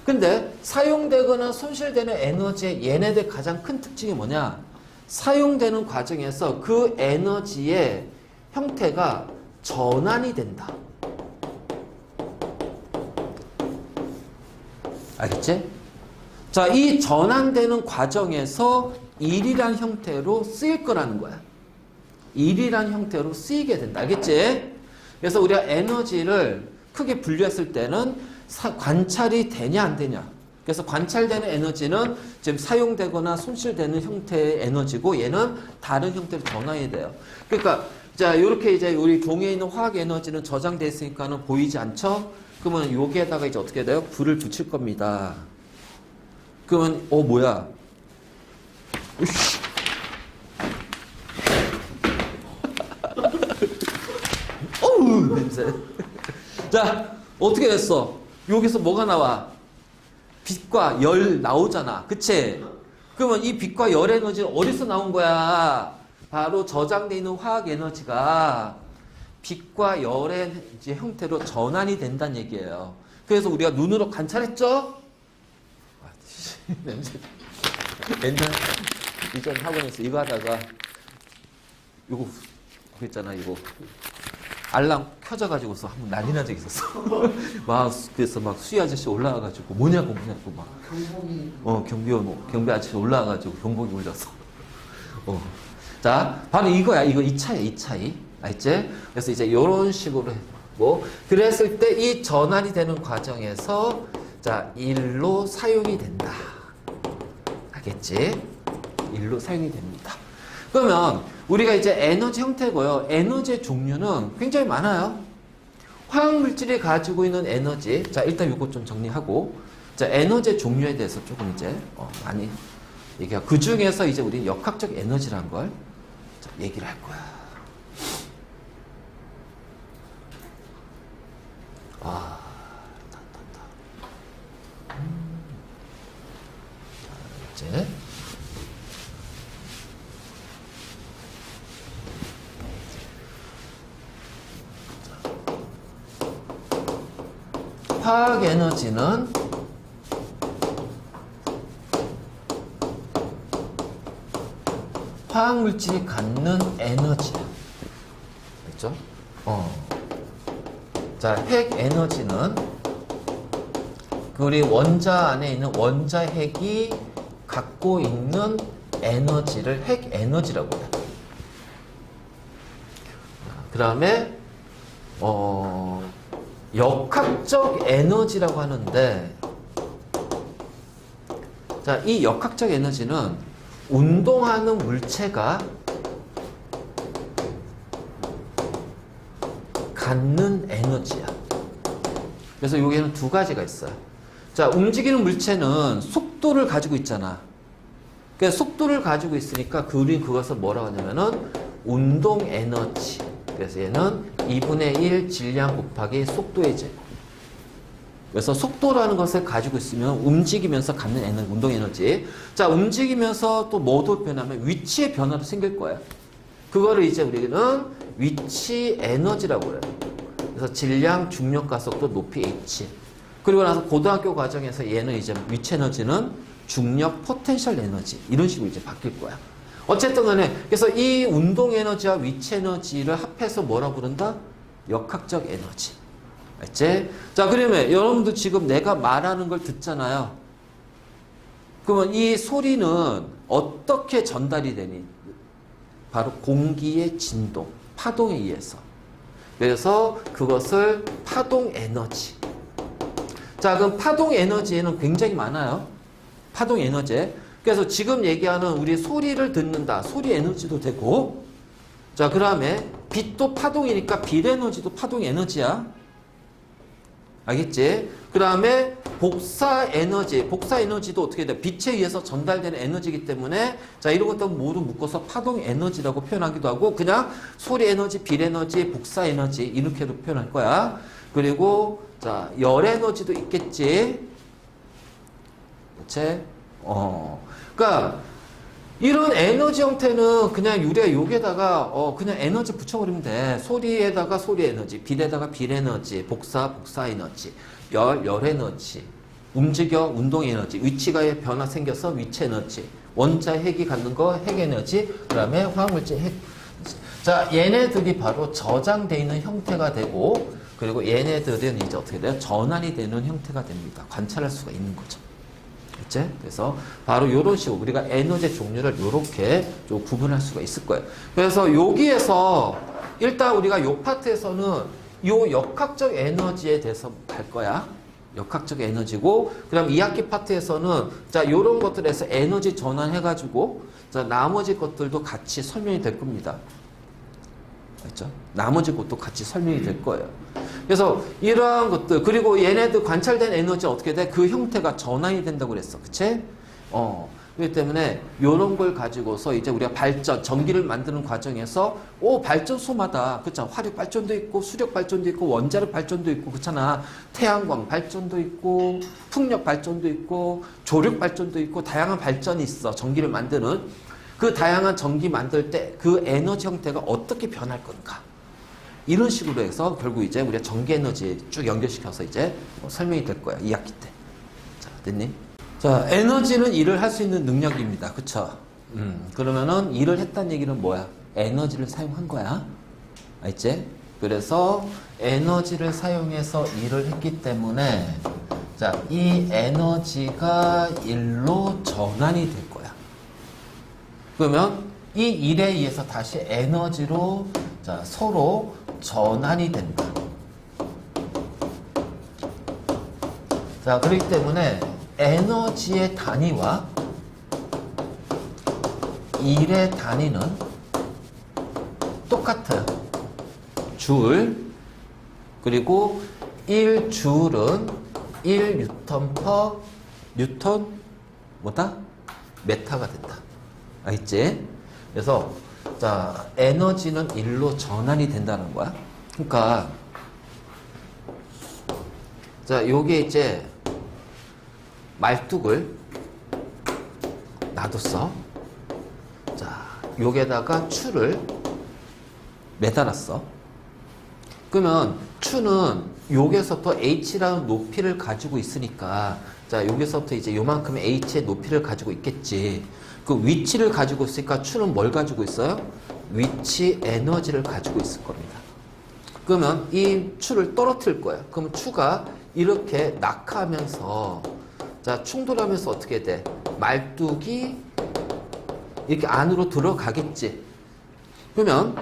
근데 사용되거나 손실되는 에너지의 얘네들 가장 큰 특징이 뭐냐? 사용되는 과정에서 그 에너지의 형태가 전환이 된다. 알겠지? 자, 이 전환되는 과정에서 일이란 형태로 쓰일 거라는 거야. 일이란 형태로 쓰이게 된다. 알겠지? 그래서 우리가 에너지를 크게 분류했을 때는 관찰이 되냐 안 되냐. 그래서 관찰되는 에너지는 지금 사용되거나 손실되는 형태의 에너지고, 얘는 다른 형태로 전환이 돼요. 그러니까 자, 이렇게 이제 우리 종이에 있는 화학 에너지는 저장돼 있으니까는 보이지 않죠? 그러면 여기에다가 이제 어떻게 돼요? 불을 붙일 겁니다. 그러면 뭐야? 으씨. 어우, 냄새. 자, 어떻게 됐어? 여기서 뭐가 나와? 빛과 열 나오잖아. 그치? 그러면 이 빛과 열 에너지는 어디서 나온 거야? 바로 저장되어 있는 화학 에너지가 빛과 열의 이제 형태로 전환이 된다는 얘기예요. 그래서 우리가 눈으로 관찰했죠? 냄새. 옛날 이전 학원에서 이거 하다가 이거 있잖아, 이거 알람 켜져가지고서 한번 난리 난 적이 있었어. 막 그래서 막 수희 아저씨 올라와가지고 뭐냐고 막 경비 아저씨 올라와가지고 경보기 울렸어. 자, 바로 이거야. 이 차이야, 이 차이. 알지? 그래서 이제 이런 식으로 했고, 그랬을 때 이 전환이 되는 과정에서 자, 일로 사용이 된다. 알겠지? 일로 사용이 됩니다. 그러면 우리가 이제 에너지 형태고요. 에너지의 종류는 굉장히 많아요. 화학물질이 가지고 있는 에너지. 자, 일단 이거 좀 정리하고, 자, 에너지의 종류에 대해서 조금 이제 많이 얘기하고, 그 중에서 이제 우리 역학적 에너지라는 걸 자, 얘기를 할 거야. 자, 이제 화학 에너지는 화학 물질이 갖는 에너지야. 그렇죠? 자, 핵 에너지는 우리 원자 안에 있는 원자 핵이 갖고 있는 에너지를 핵 에너지라고 해요. 그 다음에 역학적 에너지라고 하는데, 자, 이 역학적 에너지는 운동하는 물체가 갖는 에너지야. 그래서 여기에는 두 가지가 있어요. 자, 움직이는 물체는 속도를 가지고 있잖아. 그러니까 속도를 가지고 있으니까 우리 그것을 뭐라고 하냐면은 운동 에너지. 그래서 얘는 2분의 1 질량 곱하기 속도의 제곱. 그래서 속도라는 것을 가지고 있으면 움직이면서 갖는 에너지, 운동 에너지. 자, 움직이면서 또 뭐도 변하면 위치의 변화도 생길 거예요. 그거를 이제 우리는 위치 에너지라고 그래요. 그래서 질량, 중력, 가속도, 높이, h. 그리고 나서 고등학교 과정에서 얘는 이제 위치 에너지는 중력, 포텐셜 에너지. 이런 식으로 이제 바뀔 거야. 어쨌든 간에, 그래서 이 운동 에너지와 위치 에너지를 합해서 뭐라고 부른다? 역학적 에너지. 알지? 자, 그러면 여러분도 지금 내가 말하는 걸 듣잖아요. 그러면 이 소리는 어떻게 전달이 되니? 바로 공기의 진동, 파동에 의해서. 그래서 그것을 파동 에너지. 자, 그럼 파동 에너지에는 굉장히 많아요. 파동 에너지. 그래서 지금 얘기하는 우리 소리를 듣는다. 소리 에너지도 되고. 자, 그 다음에 빛도 파동이니까 빛 에너지도 파동 에너지야. 알겠지? 그 다음에 복사 에너지. 복사 에너지도 어떻게 돼? 빛에 의해서 전달되는 에너지이기 때문에 자, 이런 것들 모두 묶어서 파동 에너지라고 표현하기도 하고 그냥 소리 에너지, 빛 에너지, 복사 에너지 이렇게도 표현할 거야. 그리고 자, 열 에너지도 있겠지. 그치? 그러니까 이런 에너지 형태는 그냥 우리가 여기에다가 그냥 에너지 붙여버리면 돼. 소리에다가 소리 에너지, 빛에다가 빛 에너지, 복사 에너지, 열 에너지, 움직여 운동 에너지, 위치가의 변화 생겨서 위치 에너지, 원자 핵이 갖는 거 핵 에너지, 그 다음에 화학물질 핵. 자, 얘네들이 바로 저장되어 있는 형태가 되고 그리고 얘네들은 이제 어떻게 돼요? 전환이 되는 형태가 됩니다. 관찰할 수가 있는 거죠. 그치? 그래서 바로 이런 식으로 우리가 에너지 종류를 이렇게 좀 구분할 수가 있을 거예요. 그래서 여기에서 일단 우리가 이 파트에서는 이 역학적 에너지에 대해서 갈 거야. 역학적 에너지고 그 다음 2학기 파트에서는 자, 이런 것들에서 에너지 전환해가지고 자, 나머지 것들도 같이 설명이 될 겁니다. 그렇죠? 나머지 것도 같이 설명이 될 거예요. 그래서 이러한 것들 그리고 얘네들 관찰된 에너지 어떻게 돼? 그 형태가 전환이 된다고 그랬어. 그치? 그렇기 때문에 이런 걸 가지고서 이제 우리가 발전, 전기를 만드는 과정에서 발전소마다 그렇잖아. 화력 발전도 있고 수력 발전도 있고 원자력 발전도 있고 그렇잖아. 태양광 발전도 있고 풍력 발전도 있고 조력 발전도 있고 다양한 발전이 있어. 전기를 만드는 그 다양한 전기 만들 때 그 에너지 형태가 어떻게 변할 건가? 이런 식으로 해서 결국 이제 우리가 전기 에너지 쭉 연결시켜서 이제 설명이 될 거야. 2학기 때. 자, 됐니? 자, 에너지는 일을 할 수 있는 능력입니다. 그쵸? 그러면은 일을 했다는 얘기는 뭐야? 에너지를 사용한 거야. 알지? 그래서 에너지를 사용해서 일을 했기 때문에 자, 이 에너지가 일로 전환이 될 거야. 그러면 이 일에 의해서 다시 에너지로 자, 서로 전환이 된다. 자, 그렇기 때문에 에너지의 단위와 일의 단위는 똑같아요. 줄. 그리고 1줄은 1뉴턴 퍼 뉴턴 뭐다? 메타가 된다. 알겠지? 그래서 자, 에너지는 일로 전환이 된다는 거야. 그러니까 자, 요게 이제 말뚝을 놔뒀어. 자, 요게다가 추를 매달았어. 그러면 추는 여기서부터 h라는 높이를 가지고 있으니까 자, 여기서부터 이제 요만큼의 h의 높이를 가지고 있겠지. 그 위치를 가지고 있으니까 추는 뭘 가지고 있어요? 위치 에너지를 가지고 있을 겁니다. 그러면 이 추를 떨어뜨릴 거예요. 그러면 추가 이렇게 낙하하면서 자 충돌하면서 어떻게 돼? 말뚝이 이렇게 안으로 들어가겠지. 그러면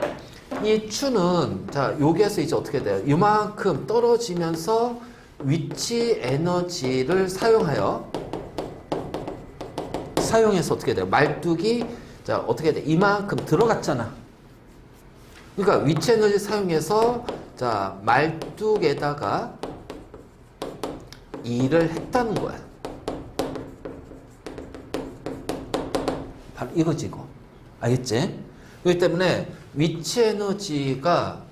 이 추는 자 여기에서 이제 어떻게 돼요? 이만큼 떨어지면서 위치 에너지를 사용해서 어떻게 돼요? 말뚝이 자 어떻게 돼? 이만큼 들어갔잖아. 그러니까 위치 에너지 사용해서 자 말뚝에다가 일을 했다는 거야. 바로 이거지 이거. 알겠지? 그렇기 때문에 위치 에너지가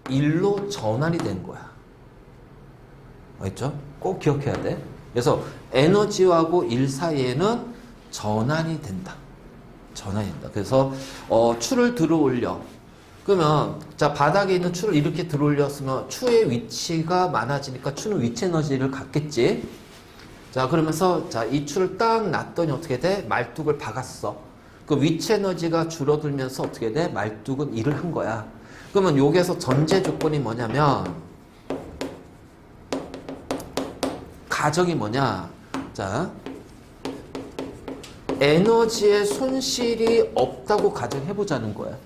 일로 전환이 된 거야. 알겠죠? 꼭 기억해야 돼. 그래서 에너지하고 일 사이에는 전환이 된다. 전환이 된다. 그래서 추를 들어 올려. 그러면 자 바닥에 있는 추를 이렇게 들어 올렸으면 추의 위치가 많아지니까 추는 위치 에너지를 갖겠지. 자 그러면서 자 이 추를 딱 놨더니 어떻게 돼? 말뚝을 박았어. 그 위치 에너지가 줄어들면서 어떻게 돼? 말뚝은 일을 한 거야. 그러면 여기에서 전제 조건이 뭐냐면 가정이 뭐냐? 자 에너지의 손실이 없다고 가정해보자는 거야.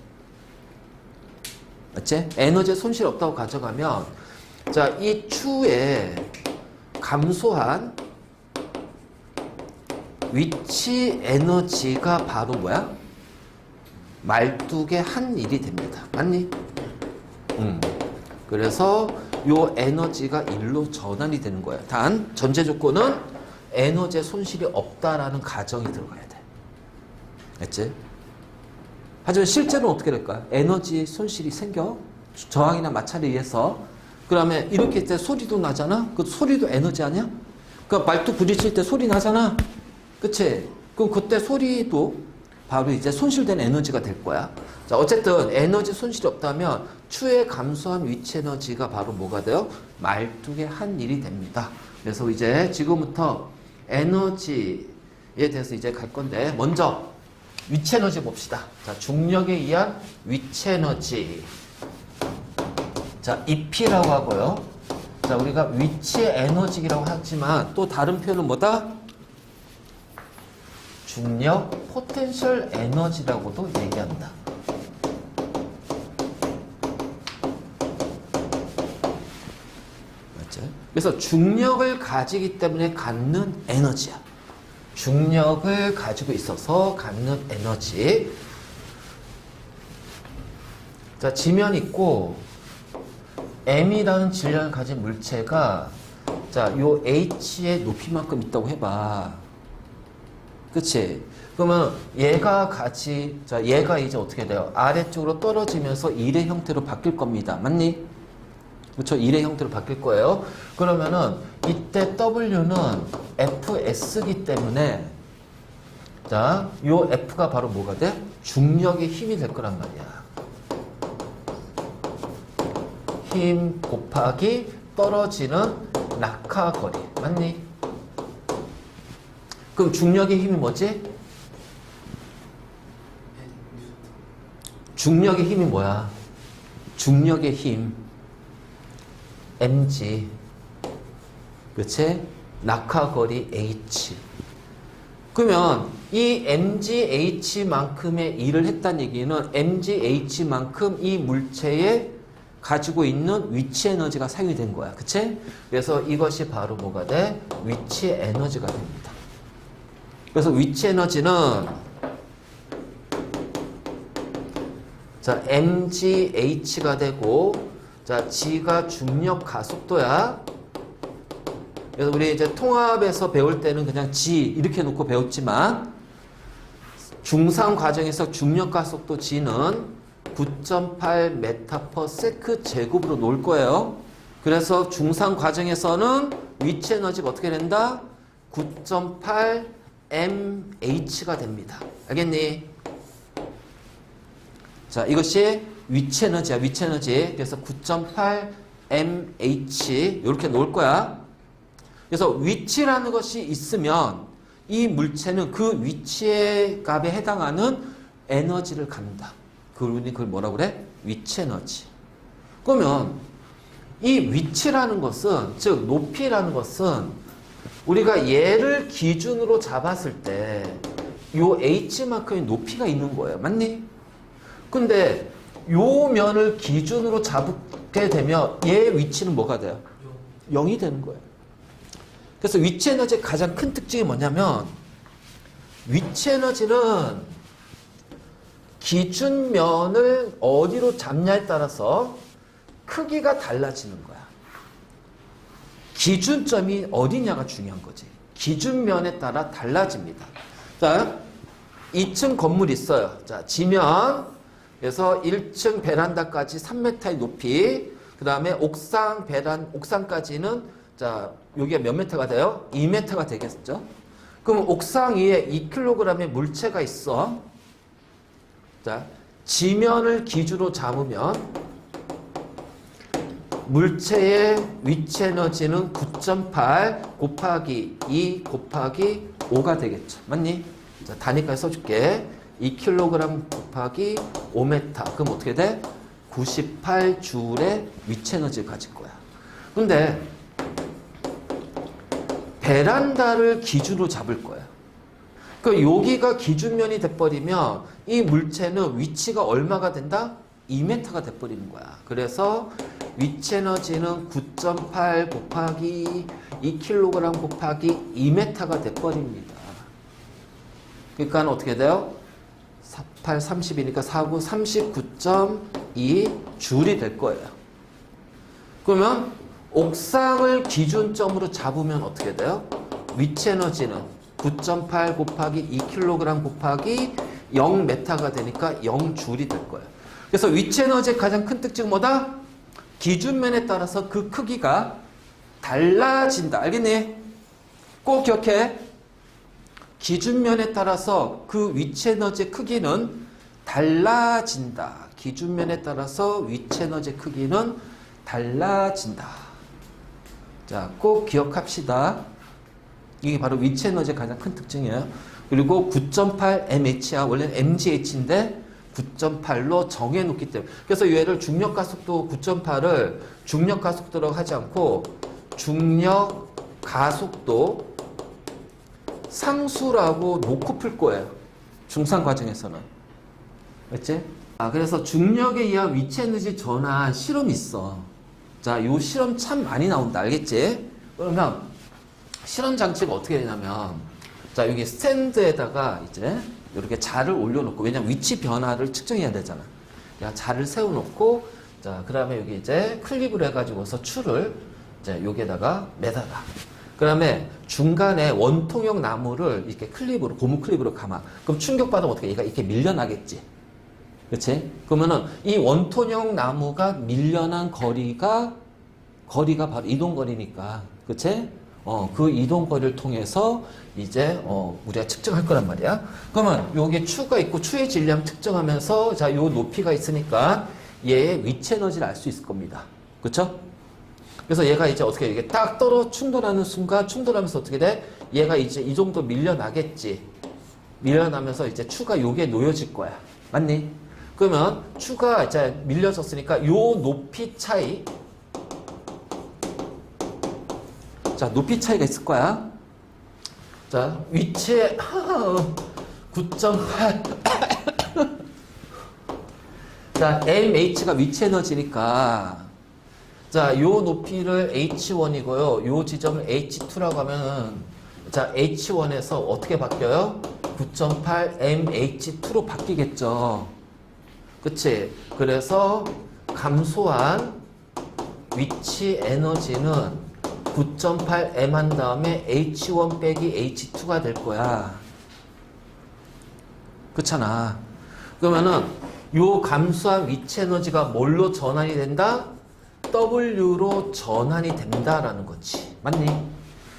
맞지? 에너지의 손실이 없다고 가정하면 자 이 추에 감소한 위치 에너지가 바로 뭐야? 말뚝의 한 일이 됩니다. 맞니? 그래서 요 에너지가 일로 전환이 되는 거야. 단 전제 조건은 에너지의 손실이 없다라는 가정이 들어가야 돼. 알지? 하지만 실제로는 어떻게 될까? 에너지 손실이 생겨. 저항이나 마찰에 의해서. 그러면 이렇게 때 소리도 나잖아? 그 소리도 에너지 아니야? 그러니까 말뚝 부딪힐 때 소리 나잖아? 그치? 그럼 그때 소리도 바로 이제 손실된 에너지가 될 거야. 자, 어쨌든 에너지 손실이 없다면 추의 감소한 위치 에너지가 바로 뭐가 돼요? 말뚝의 한 일이 됩니다. 그래서 이제 지금부터 에너지에 대해서 이제 갈 건데 먼저 위치 에너지 봅시다. 자, 중력에 의한 위치 에너지. 자, EP라고 하고요. 자, 우리가 위치 에너지라고 하지만 또 다른 표현은 뭐다? 중력 포텐셜 에너지라고도 얘기한다. 맞죠? 그래서 중력을 가지기 때문에 갖는 에너지야. 중력을 가지고 있어서 갖는 에너지. 자, 지면 있고 M이라는 질량을 가진 물체가 자, 요 H의 높이만큼 있다고 해봐. 그치? 그러면 얘가 얘가 이제 어떻게 돼요? 아래쪽으로 떨어지면서 일의 형태로 바뀔 겁니다. 맞니? 그렇죠? 일의 형태로 바뀔 거예요. 그러면은 이때 W는 FS기 때문에 자, 요 F가 바로 뭐가 돼? 중력의 힘이 될 거란 말이야. 힘 곱하기 떨어지는 낙하거리. 맞니? 그럼 중력의 힘이 뭐지? 중력의 힘이 뭐야? 중력의 힘 mg 그치? 낙하거리 h. 그러면 이 mgh만큼의 일을 했다는 얘기는 mgh만큼 이 물체에 가지고 있는 위치 에너지가 사용이 된 거야. 그치? 그래서 이것이 바로 뭐가 돼? 위치 에너지가 됩니다. 그래서 위치 에너지는 자 mgh가 되고 자 g가 중력 가속도야. 그래서 우리 이제 통합에서 배울 때는 그냥 g 이렇게 놓고 배웠지만 중상 과정에서 중력 가속도 g는 9.8m/s 제곱으로 놓을 거예요. 그래서 중상 과정에서는 위치 에너지가 어떻게 된다? 9.8 mh가 됩니다. 알겠니? 자, 이것이 위치 에너지야. 위치 에너지. 그래서 9.8 mh 이렇게 놓을 거야. 그래서 위치라는 것이 있으면 이 물체는 그 위치의 값에 해당하는 에너지를 갖는다. 그걸 뭐라고 그래? 위치 에너지. 그러면 이 위치라는 것은, 즉 높이라는 것은 우리가 얘를 기준으로 잡았을 때 요 h만큼의 높이가 있는 거예요. 맞니? 근데 요 면을 기준으로 잡게 되면 얘 위치는 뭐가 돼요? 0이 되는 거예요. 그래서 위치 에너지의 가장 큰 특징이 뭐냐면 위치 에너지는 기준면을 어디로 잡냐에 따라서 크기가 달라지는 거야. 기준점이 어디냐가 중요한 거지. 기준면에 따라 달라집니다. 자, 2층 건물 있어요. 자, 지면에서 1층 베란다까지 3m의 높이, 그 다음에 옥상까지는, 자, 여기가 몇 m가 돼요? 2m가 되겠죠? 그럼 옥상 위에 2kg의 물체가 있어. 자, 지면을 기준으로 잡으면 물체의 위치 에너지는 9.8 곱하기 2 곱하기 5가 되겠죠. 맞니? 자, 단위까지 써줄게. 2kg 곱하기 5m. 그럼 어떻게 돼? 98줄의 위치 에너지를 가질 거야. 근데 베란다를 기준으로 잡을 거야. 그 여기가 기준면이 돼버리면 이 물체는 위치가 얼마가 된다? 2m가 돼버리는 거야. 그래서 위치 에너지는 9.8 곱하기 2kg 곱하기 2m가 돼버립니다. 그러니까 어떻게 돼요? 48, 30이니까 49, 39.2 줄이 될 거예요. 그러면 옥상을 기준점으로 잡으면 어떻게 돼요? 위치 에너지는 9.8 곱하기 2kg 곱하기 0m가 되니까 0줄이 될 거예요. 그래서 위치 에너지의 가장 큰 특징은 뭐다? 기준면에 따라서 그 크기가 달라진다. 알겠니? 꼭 기억해. 기준면에 따라서 그 위치 에너지의 크기는 달라진다. 기준면에 따라서 위치 에너지의 크기는 달라진다. 자, 꼭 기억합시다. 이게 바로 위치 에너지의 가장 큰 특징이에요. 그리고 9.8 mh야. 원래는 mgh인데 9.8로 정해놓기 때문에. 그래서 얘를 중력가속도 9.8을 중력가속도라고 하지 않고 중력가속도 상수라고 놓고 풀 거예요. 중상 과정에서는. 맞지? 그래서 중력에 의한 위치 에너지 전환 실험이 있어. 자, 요 실험 참 많이 나온다. 알겠지? 그러면 실험 장치가 어떻게 되냐면, 자, 여기 스탠드에다가 이제 이렇게 자를 올려놓고, 왜냐면 위치 변화를 측정해야 되잖아. 야, 자를 세워놓고, 자, 그 다음에 여기 이제 클립을 해가지고서 줄을 이제 여기에다가 매달아. 그 다음에 중간에 원통형 나무를 이렇게 클립으로, 고무 클립으로 감아. 그럼 충격받으면 어떻게, 얘가 이렇게 밀려나겠지. 그치? 그러면은 이 원통형 나무가 밀려난 거리가 바로 이동거리니까. 그치? 그 이동거리를 통해서 이제, 우리가 측정할 거란 말이야. 그러면 여기 추가 있고 추의 질량 측정하면서, 자, 요 높이가 있으니까 얘의 위치 에너지를 알 수 있을 겁니다. 그쵸? 그래서 얘가 이제 어떻게 이게 딱 충돌하는 순간 충돌하면서 어떻게 돼? 얘가 이제 이 정도 밀려나겠지. 밀려나면서 이제 추가 요게 놓여질 거야. 맞니? 그러면 추가 이제 밀려졌으니까 요 높이 차이. 자, 높이 차이가 있을 거야. 자, 위치에 9.8. 자, mh가 위치 에너지니까. 자, 요 높이를 h1이고요. 요 지점을 h2라고 하면, 자, h1에서 어떻게 바뀌어요? 9.8 mh2로 바뀌겠죠. 그치? 그래서 감소한 위치 에너지는 9.8 m 한 다음에 h1 빼기 h2가 될 거야. 그렇잖아. 그러면은 요 감소한 위치 에너지가 뭘로 전환이 된다? W로 전환이 된다라는 거지. 맞니?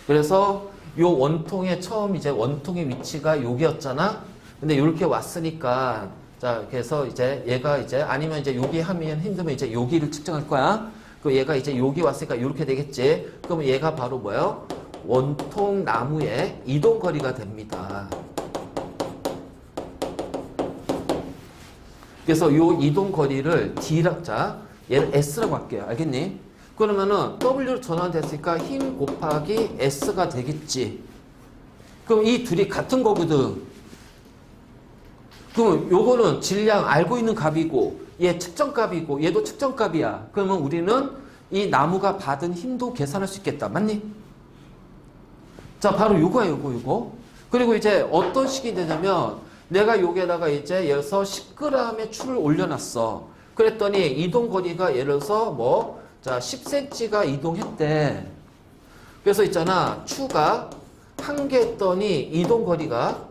그래서 요 원통의 처음 이제 원통의 위치가 여기였잖아. 근데 이렇게 왔으니까, 자, 그래서 이제 얘가 이제 아니면 이제 여기 하면 힘들면 이제 여기를 측정할 거야. 그 얘가 이제 여기 왔으니까 이렇게 되겠지. 그러면 얘가 바로 뭐예요? 원통 나무의 이동거리가 됩니다. 그래서 요 이동거리를 D라, 자, 얘를 S라고 할게요. 알겠니? 그러면은 W로 전환됐으니까 힘 곱하기 S가 되겠지. 그럼 이 둘이 같은 거거든. 그럼 요거는 질량 알고 있는 값이고 얘 측정값이고 얘도 측정값이야. 그러면 우리는 이 나무가 받은 힘도 계산할 수 있겠다. 맞니? 자, 바로 요거야, 요거. 그리고 이제 어떤 식이 되냐면 내가 여기에다가 이제 예를 들어서 10g의 추를 올려놨어. 그랬더니 이동 거리가 예를 들어서 뭐, 자, 10cm가 이동했대. 그래서 있잖아, 추가 한 개 했더니 이동 거리가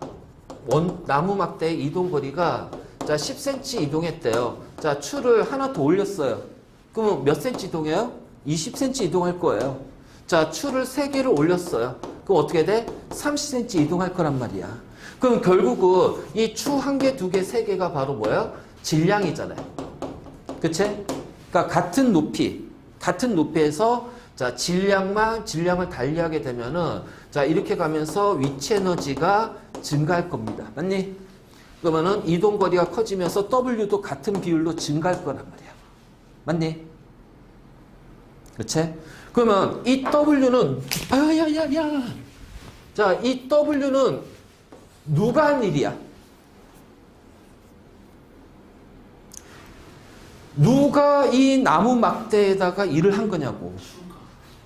나무 막대의 이동 거리가 자, 10cm 이동했대요. 자, 추를 하나 더 올렸어요. 그러면 몇 cm 이동해요? 20cm 이동할 거예요. 자, 추를 3개를 올렸어요. 그럼 어떻게 돼? 30cm 이동할 거란 말이야. 그럼 결국은 이 추 한 개, 두 개, 세 개가 바로 뭐예요? 질량이잖아요. 그치? 그러니까 같은 높이에서 자, 질량을 달리하게 되면은 자, 이렇게 가면서 위치 에너지가 증가할 겁니다. 맞니? 그러면은 이동 거리가 커지면서 W도 같은 비율로 증가할 거란 말이야. 맞니? 그치? 그러면 이 W는 자, 이 W는 누가 한 일이야? 누가 이 나무 막대에다가 일을 한 거냐고.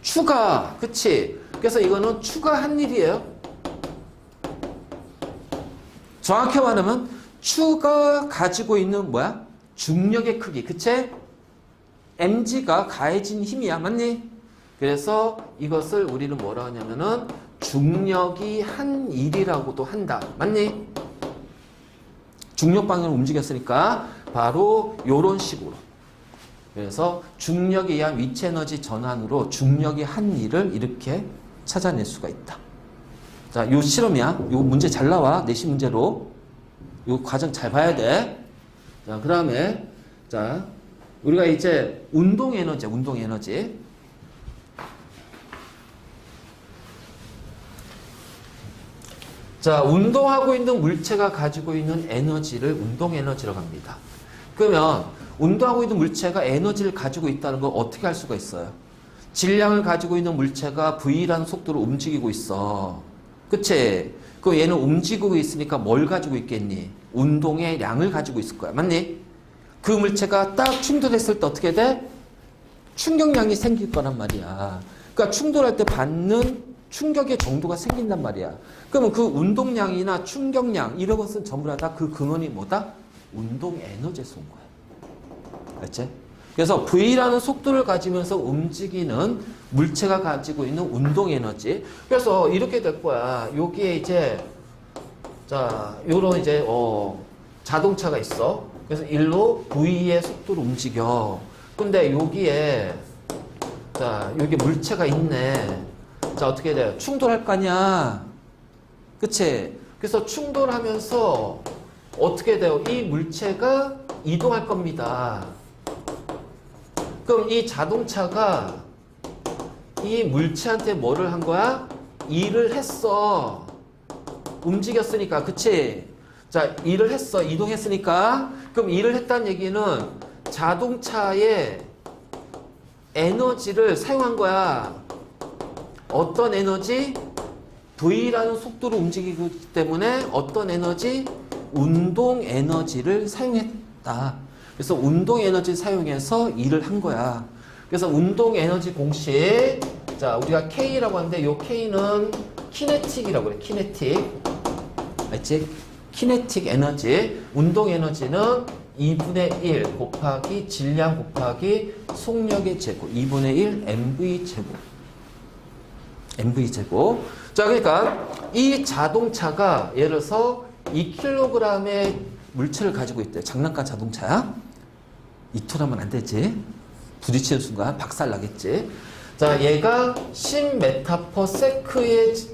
추가. 그치? 그래서 이거는 추가 한 일이에요. 정확히 말하면 추가 가지고 있는 뭐야? 중력의 크기. 그치? mg가 가해진 힘이야. 맞니? 그래서 이것을 우리는 뭐라 하냐면은 중력이 한 일이라고도 한다. 맞니? 중력 방향으로 움직였으니까 바로 요런 식으로. 그래서 중력에 의한 위치 에너지 전환으로 중력이 한 일을 이렇게 찾아낼 수가 있다. 자, 요 실험이야. 요 문제 잘 나와. 내신 문제로. 요 과정 잘 봐야 돼. 자, 그 다음에 자, 우리가 이제 운동 에너지. 자, 운동하고 있는 물체가 가지고 있는 에너지를 운동 에너지라고 합니다. 그러면 운동하고 있는 물체가 에너지를 가지고 있다는 걸 어떻게 할 수가 있어요? 질량을 가지고 있는 물체가 V라는 속도로 움직이고 있어. 그치? 그 얘는 움직이고 있으니까 뭘 가지고 있겠니? 운동의 양을 가지고 있을 거야. 맞니? 그 물체가 딱 충돌했을 때 어떻게 돼? 충격량이 생길 거란 말이야. 그러니까 충돌할 때 받는 충격의 정도가 생긴단 말이야. 그러면 그 운동량이나 충격량 이런 것은 전부 다 그 근원이 뭐다? 운동 에너지에서 온 거야. 알지? 그래서 V라는 속도를 가지면서 움직이는 물체가 가지고 있는 운동 에너지. 그래서 이렇게 될 거야. 여기에 이제 자, 요런 이제 자동차가 있어. 그래서 일로 V의 속도로 움직여. 근데 여기에 자, 여기 물체가 있네. 자, 어떻게 돼요? 충돌할 거 아니야. 그치? 그래서 충돌하면서 어떻게 돼요? 이 물체가 이동할 겁니다. 그럼 이 자동차가 이 물체한테 뭐를 한 거야? 일을 했어. 움직였으니까. 그치? 자, 일을 했어. 이동했으니까. 그럼 일을 했다는 얘기는 자동차의 에너지를 사용한 거야. 어떤 에너지? V라는 속도로 움직이기 때문에 어떤 에너지? 운동 에너지를 사용했다. 그래서 운동 에너지를 사용해서 일을 한 거야. 그래서 운동 에너지 공식. 자, 우리가 K라고 하는데 요 K는 키네틱이라고 그래. 키네틱. 알지? 키네틱 에너지. 운동 에너지는 2분의 1 곱하기 질량 곱하기 속력의 제곱. 2분의 1 mv 제곱. mv 제곱. 자, 그러니까 이 자동차가 예를 들어서 2kg의 물체를 가지고 있대. 장난감 자동차야? 이토라면 안 되지. 부딪히는 순간 박살 나겠지. 자, 얘가 10m/s의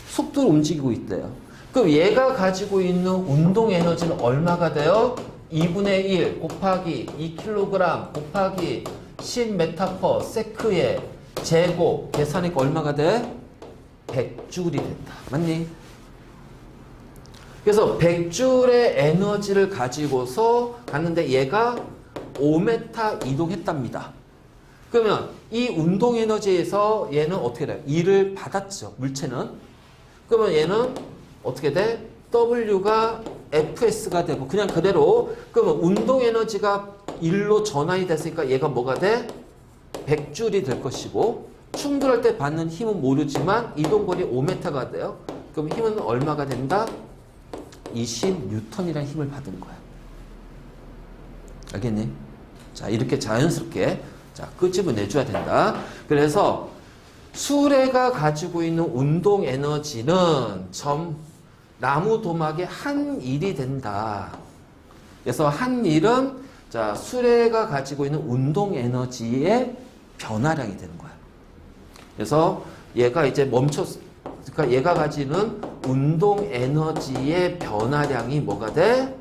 속도로 움직이고 있대요. 그럼 얘가 가지고 있는 운동 에너지는 얼마가 돼요? 2분의 1 곱하기 2kg 곱하기 10m/s의 제곱 계산하니까 얼마가 돼? 100줄이 된다. 맞니? 그래서 100줄의 에너지를 가지고서 갔는데 얘가 5m 이동했답니다. 그러면 이 운동 에너지에서 얘는 어떻게 돼요? E를 받았죠. 물체는. 그러면 얘는 어떻게 돼? W가 Fs가 되고 그냥 그대로 그러면 운동 에너지가 1로 전환이 됐으니까 얘가 뭐가 돼? 100줄이 될 것이고 충돌할 때 받는 힘은 모르지만 이동거리 5m가 돼요. 그럼 힘은 얼마가 된다? 20N이라는 힘을 받은 거야. 알겠니? 자, 이렇게 자연스럽게 자, 끄집어내줘야 된다. 그래서 수레가 가지고 있는 운동 에너지는 나무 도막의 한 일이 된다. 그래서 한 일은 자, 수레가 가지고 있는 운동 에너지의 변화량이 되는 거야. 그래서 얘가 이제 그러니까 얘가 가지는 운동 에너지의 변화량이 뭐가 돼?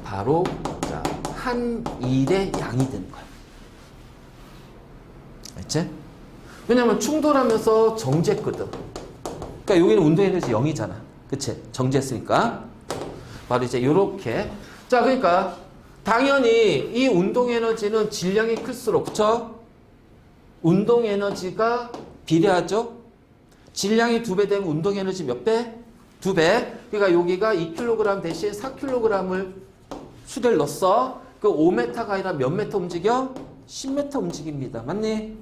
바로 자, 한 일의 양이 되는 거야. 알지? 왜냐면 충돌하면서 정지했거든. 그러니까 여기는 운동 에너지 0이잖아. 그치? 정지했으니까. 바로 이제 요렇게. 자, 그러니까 당연히 이 운동 에너지는 질량이 클수록 그쵸? 운동 에너지가 비례하죠? 질량이 2배 되면 운동 에너지 몇 배? 2배. 그러니까 여기가 2kg 대신 4kg을 수레를 넣었어. 그 5m가 아니라 몇 m 움직여? 10m 움직입니다. 맞니?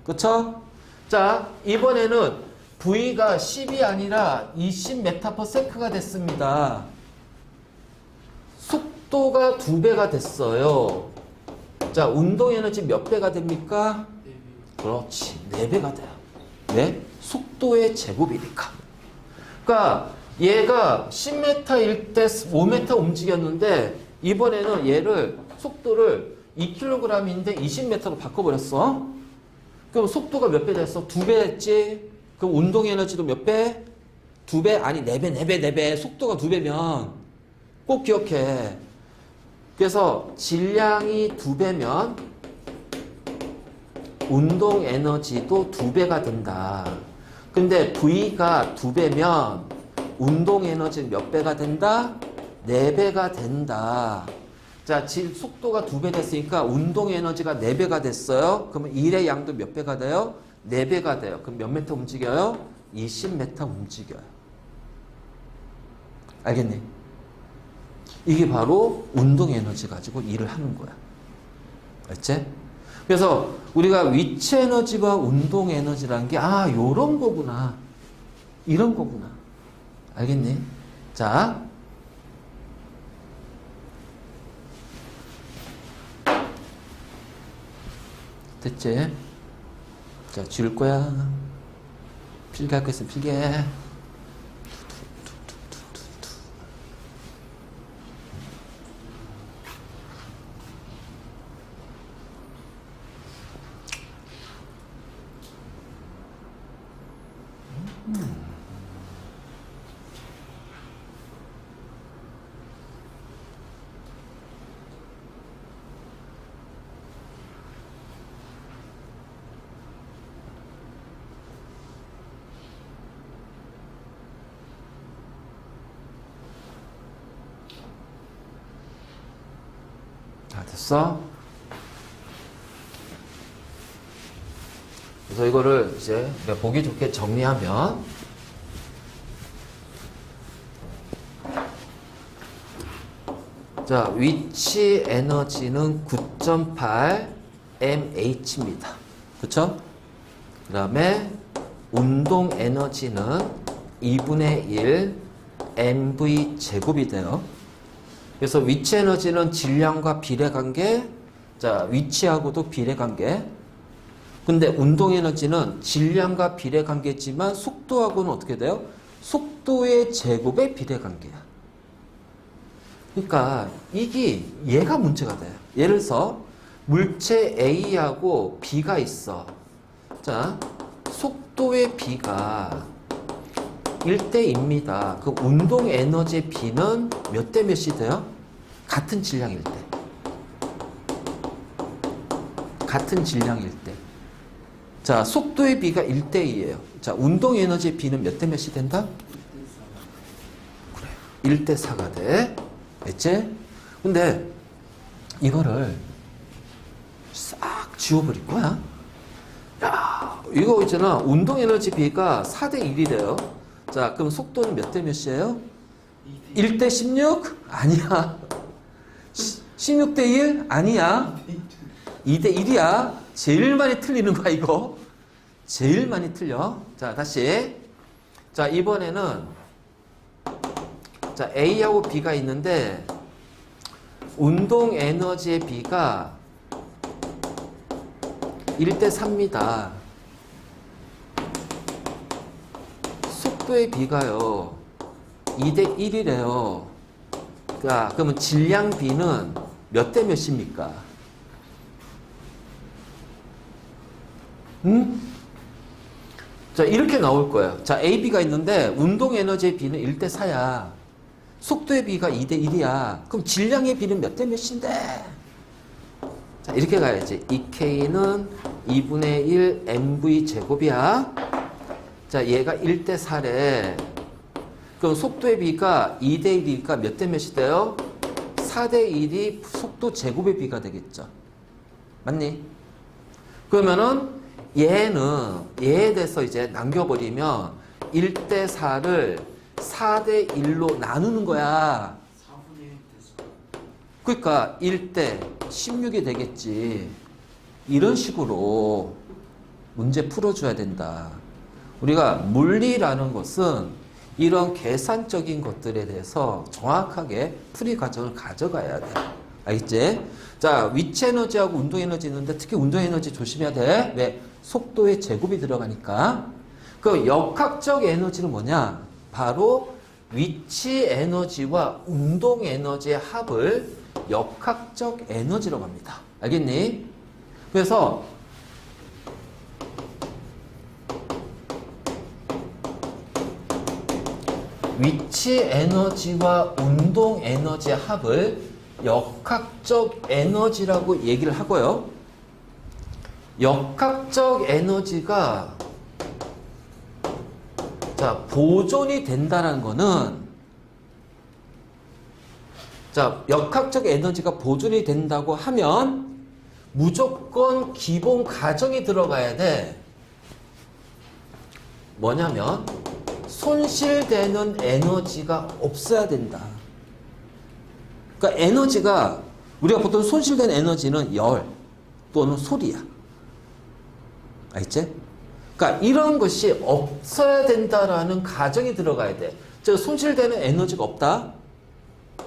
그쵸? 자, 이번에는 V가 10이 아니라 20m/s가 됐습니다. 속도가 2배가 됐어요. 자, 운동 에너지 몇 배가 됩니까? 그렇지. 4배가 돼요. 왜? 속도의 제곱이니까. 그러니까 얘가 10m일 때 5m 움직였는데 이번에는 얘를 속도를 2kg인데 20m로 바꿔버렸어. 그럼 속도가 몇 배 됐어? 2배 됐지? 그럼 운동 에너지도 몇 배? 2배? 아니 4배. 속도가 2배면 꼭 기억해. 그래서 질량이 2배면 운동 에너지도 2배가 된다. 근데 V가 2배면 운동 에너지는 몇 배가 된다? 4배가 된다. 자, 속도가 2배 됐으니까 운동 에너지가 4배가 됐어요. 그러면 일의 양도 몇 배가 돼요? 4배가 돼요. 그럼 몇 m 움직여요? 20m 움직여요. 알겠니? 이게 바로 운동 에너지 가지고 일을 하는 거야. 알지? 그래서 우리가 위치 에너지와 운동 에너지라는 게 요런 거구나. 이런 거구나. 알겠니? 자. 됐지? 자, 지울 거야. 필기할 거 있으면 필기해. 다 됐어? 그래서 이거를 이제 보기 좋게 정리하면 자, 위치 에너지는 9.8 mh입니다. 그쵸? 그 다음에 운동 에너지는 2분의 1 mv 제곱이 돼요. 그래서 위치 에너지는 질량과 비례관계, 자, 위치하고도 비례관계. 근데 운동 에너지는 질량과 비례관계지만 속도하고는 어떻게 돼요? 속도의 제곱의 비례관계야. 그러니까 이게 얘가 문제가 돼요. 예를 들어서 물체 A하고 B가 있어. 자, 속도의 B가 1대입니다. 그 운동 에너지 B는 몇 대 몇이 돼요? 같은 질량일 때. 같은 질량일 때. 자, 속도의 B가 1대2예요. 자, 운동 에너지 B는 몇 대 몇이 된다? 그래. 1대4가 돼. 됐지? 근데 이거를 지워버릴 거야. 야, 이거 있잖아. 운동 에너지 B가 4대 1이래요. 자, 그럼 속도는 몇 대 몇이에요? 1대 16? 아니야. 16대 1? 아니야. 2대 1이야. 제일 많이 틀리는 거야, 이거. 제일 많이 틀려. 자, 다시. 자, 이번에는 자, A하고 B가 있는데 운동 에너지의 B가 1대 3입니다. 속도의 B가요 2대 1이래요. 자, 그러면 질량 B는 몇 대 몇입니까? 자, 이렇게 나올 거예요. 자, A, B가 있는데 운동 에너지의 B는 1대 4야. 속도의 B가 2대 1이야. 그럼 질량의 B는 몇 대 몇인데? 자, 이렇게 가야지. EK는 2분의 1 mv 제곱이야. 자, 얘가 1대 4래. 그럼 속도의 B가 2대 1이니까 몇 대 몇이 돼요? 4대 1이 속도 제곱의 B가 되겠죠. 맞니? 그러면은 얘에 대해서 이제 남겨버리면 1대 4를 4대 1로 나누는 거야. 4분의 1 됐어. 그러니까 1대 16이 되겠지. 이런 식으로 문제 풀어줘야 된다. 우리가 물리라는 것은 이런 계산적인 것들에 대해서 정확하게 풀이 과정을 가져가야 돼. 알겠지? 자, 위치 에너지하고 운동 에너지 있는데 특히 운동 에너지 조심해야 돼. 왜? 속도의 제곱이 들어가니까. 그 역학적 에너지는 뭐냐? 바로 위치 에너지와 운동 에너지의 합을 역학적 에너지라고 합니다. 알겠니? 그래서 위치 에너지와 운동 에너지의 합을 역학적 에너지라고 얘기를 하고요. 역학적 에너지가 자, 보존이 된다는 거는 자, 역학적 에너지가 보존이 된다고 하면 무조건 기본 가정이 들어가야 돼. 뭐냐면 손실되는 에너지가 없어야 된다. 그러니까 에너지가 우리가 보통 손실된 에너지는 열 또는 소리야. 알겠지? 그러니까 이런 것이 없어야 된다라는 가정이 들어가야 돼. 즉 손실되는 에너지가 없다.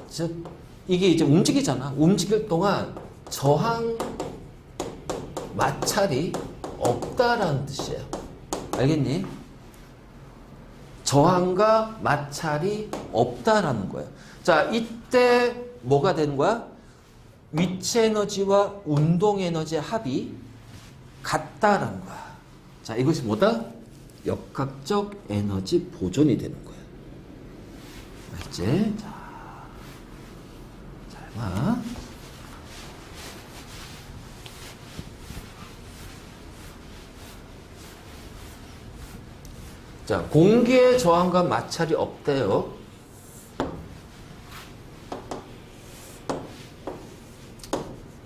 즉 이게 이제 움직이잖아. 움직일 동안 저항 마찰이 없다라는 뜻이에요. 알겠니? 저항과 마찰이 없다라는 거예요. 자, 이때 뭐가 되는 거야? 위치 에너지와 운동 에너지의 합이 같다라는 거야. 자, 이것이 뭐다? 역학적 에너지 보존이 되는 거야. 알겠지? 자, 잘 봐. 자, 공기의 저항과 마찰이 없대요.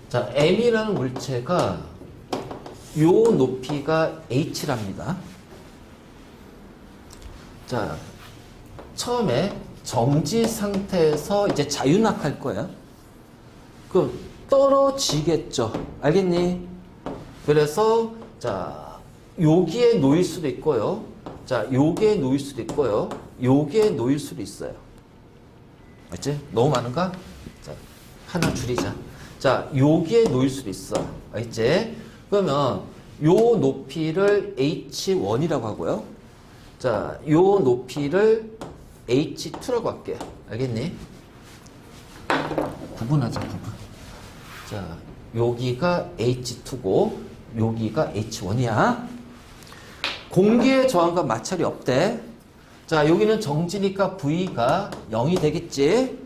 자, M이라는 물체가 요 높이가 H랍니다. 자, 처음에 정지 상태에서 이제 자유낙할 거야. 그럼 떨어지겠죠. 알겠니? 그래서 자, 여기에 놓일 수도 있고요. 자, 여기에 놓일 수도 있고요. 여기에 놓일 수도 있어요. 알지? 너무 많은가? 자, 하나 줄이자. 자, 여기에 놓일 수도 있어. 알지? 그러면 요 높이를 H1이라고 하고요. 자, 요 높이를 H2라고 할게요. 알겠니? 구분하자, 구분. 자, 여기가 H2고 여기가 H1이야. 공기의 저항과 마찰이 없대. 자, 여기는 정지니까 V가 0이 되겠지.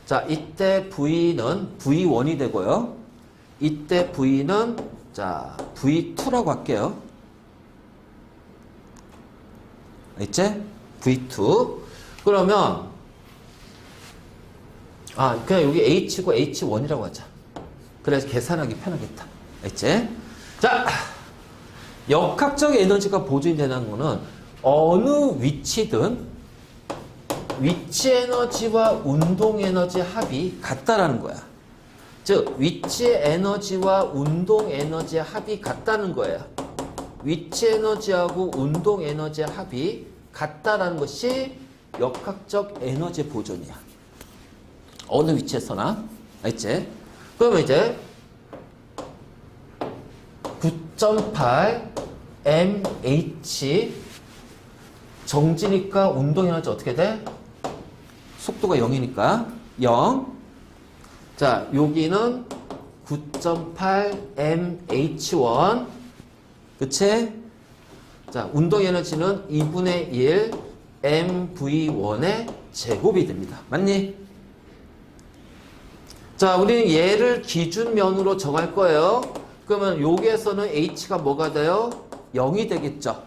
자, 이때 V는 V1이 되고요. 이때 V는 자, V2라고 할게요. 알겠지? V2. 그러면 그냥 여기 H고 H1이라고 하자. 그래서 계산하기 편하겠다. 알겠지? 자, 역학적 에너지가 보존이 되는 거는 어느 위치든 위치 에너지와 운동 에너지 합이 같다라는 거야. 즉, 위치 에너지와 운동 에너지의 합이 같다는 거야. 위치 에너지하고 운동 에너지의 합이 같다라는 것이 역학적 에너지 보존이야. 어느 위치에서나. 알지? 그러면 이제 9.8 mh 정지니까 운동 에너지 어떻게 돼? 속도가 0이니까 0. 자, 여기는 9.8 mh1. 그치? 자, 운동 에너지는 2분의 1 mv1의 제곱이 됩니다. 맞니? 자, 우리는 얘를 기준면으로 정할 거예요. 그러면 여기에서는 h가 뭐가 돼요? 0이 되겠죠.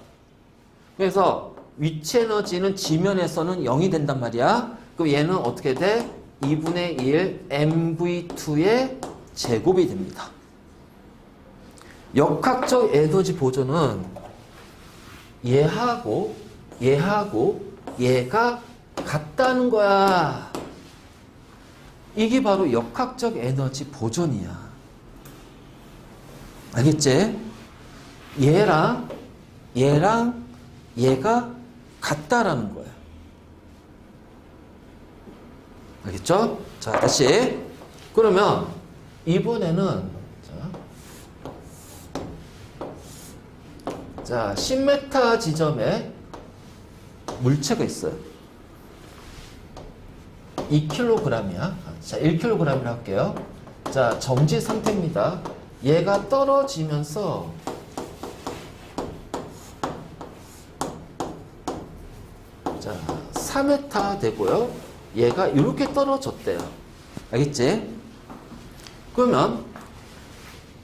그래서 위치 에너지는 지면에서는 0이 된단 말이야. 그럼 얘는 어떻게 돼? 2분의 1 mv2의 제곱이 됩니다. 역학적 에너지 보존은 얘하고 얘가 같다는 거야. 이게 바로 역학적 에너지 보존이야. 알겠지? 얘랑 얘가 같다라는 거야. 알겠죠? 자, 다시. 그러면 이번에는 자, 10m 지점에 물체가 있어요. 2kg이야. 자, 1kg이라고 할게요. 자, 정지 상태입니다. 얘가 떨어지면서 자, 4m 되고요. 얘가 이렇게 떨어졌대요. 알겠지? 그러면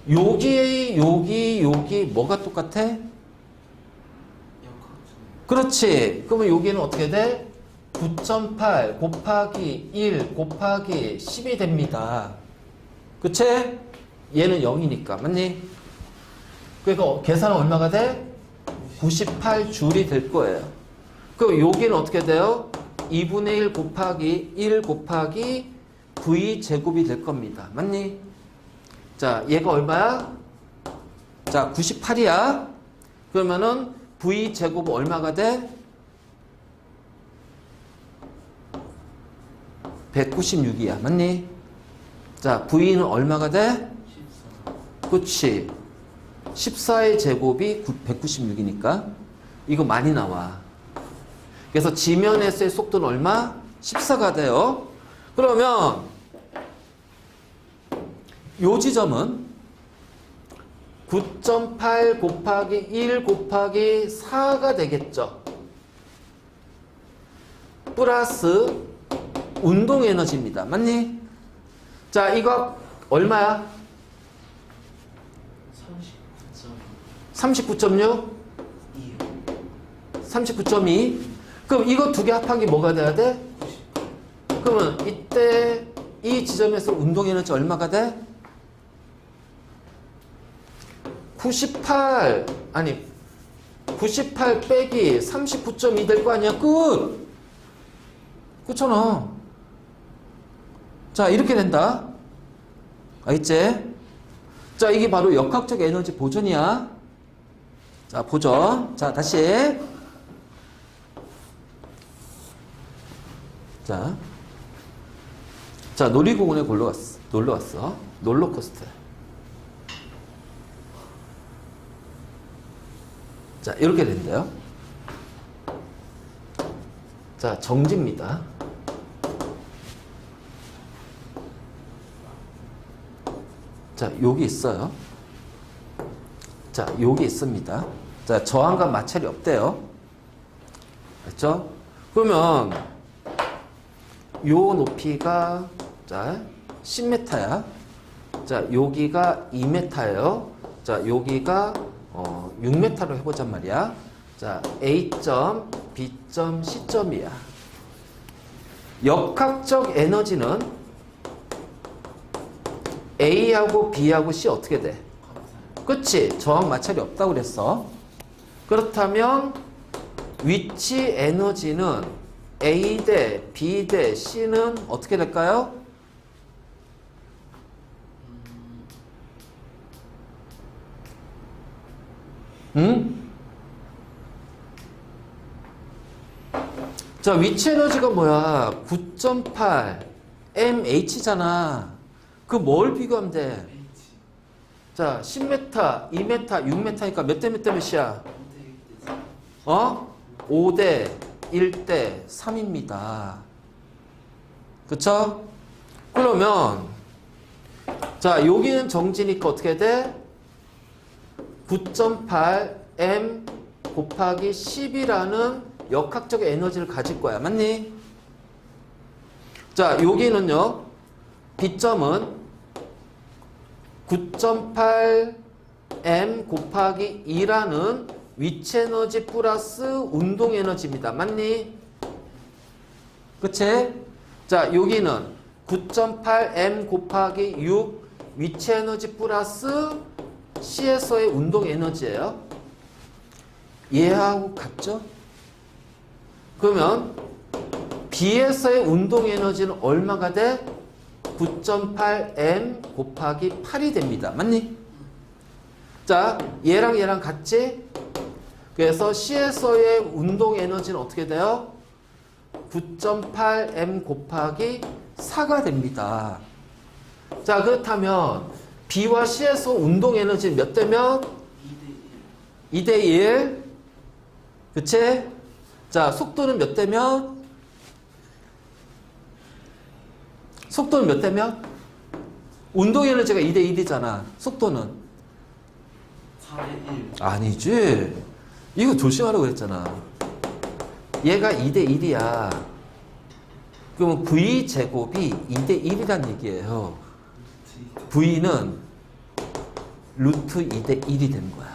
여기 뭐가 똑같아? 그렇지. 그러면 여기는 어떻게 돼? 9.8 곱하기 1 곱하기 10이 됩니다. 그치? 얘는 0이니까. 맞니? 그러니까 계산은 얼마가 돼? 98줄이 될 거예요. 그럼 여기는 어떻게 돼요? 2분의 1 곱하기 1 곱하기 v 제곱이 될 겁니다. 맞니? 자, 얘가 얼마야? 자, 98이야. 그러면은 v 제곱 얼마가 돼? 196이야. 맞니? 자, v는 얼마가 돼? 14. 그치. 14의 제곱이 196이니까 이거 많이 나와. 그래서 지면에서의 속도는 얼마? 14가 돼요. 그러면 요 지점은 9.8 곱하기 1 곱하기 4가 되겠죠. 플러스 운동 에너지입니다. 맞니? 자, 이거 얼마야? 39.6? 39.2? 그럼 이거 두 개 합한 게 뭐가 돼야 돼? 그러면 이때 이 지점에서 운동 에너지 얼마가 돼? 98 빼기 39.2 될 거 아니야? 끝! 그렇잖아. 자, 이렇게 된다. 알겠지? 자, 이게 바로 역학적 에너지 보존이야. 자, 보존. 자, 다시. 자, 놀이공원에 놀러 왔어. 롤러코스터. 자, 이렇게 된대요. 자, 정지입니다. 자, 여기 있어요. 자, 여기 있습니다. 자, 저항과 마찰이 없대요. 그렇죠? 그러면 요 높이가 자 10m야. 자, 여기가 2m예요. 자, 여기가 6m로 해보잔 말이야. 자, A점, B점, C점이야. 역학적 에너지는 A하고 B하고 C 어떻게 돼? 그치? 저항 마찰이 없다고 그랬어. 그렇다면 위치 에너지는 A 대 B 대 C는 어떻게 될까요? 응? 자, 위치 에너지가 뭐야? 9.8 mH잖아. 그 뭘 비교하면 돼? H. 자, 10m, 2m, 6m니까 몇 대 몇 대 몇이야? 5대 1대 어? 5대 1대 3입니다. 그쵸? 그러면 자, 여기는 정지니까 어떻게 돼? 9.8 m 곱하기 10이라는 역학적 에너지를 가질 거야. 맞니? 자, 여기는요. B점은 9.8 m 곱하기 2라는 위치 에너지 플러스 운동 에너지입니다. 맞니? 그치? 자, 여기는 9.8 m 곱하기 6 위치 에너지 플러스 C에서의 운동 에너지예요. 얘하고 같죠? 그러면 B에서의 운동 에너지는 얼마가 돼? 9.8 m 곱하기 8이 됩니다. 맞니? 자, 얘랑 얘랑 같지? 그래서 C에서의 운동 에너지는 어떻게 돼요? 9.8 m 곱하기 4가 됩니다. 자, 그렇다면 B와 C에서 운동 에너지는 몇 대면? 2대 1. 그치? 자, 속도는 몇 대면? 속도는 몇 대면? 운동 에너지가 2대 1이잖아. 속도는? 4대 1. 아니지. 이거 조심하라고 그랬잖아. 얘가 2대 1이야. 그러면 V 제곱이 2대 1이란 얘기예요. V는 루트 2대 1이 되는 거야.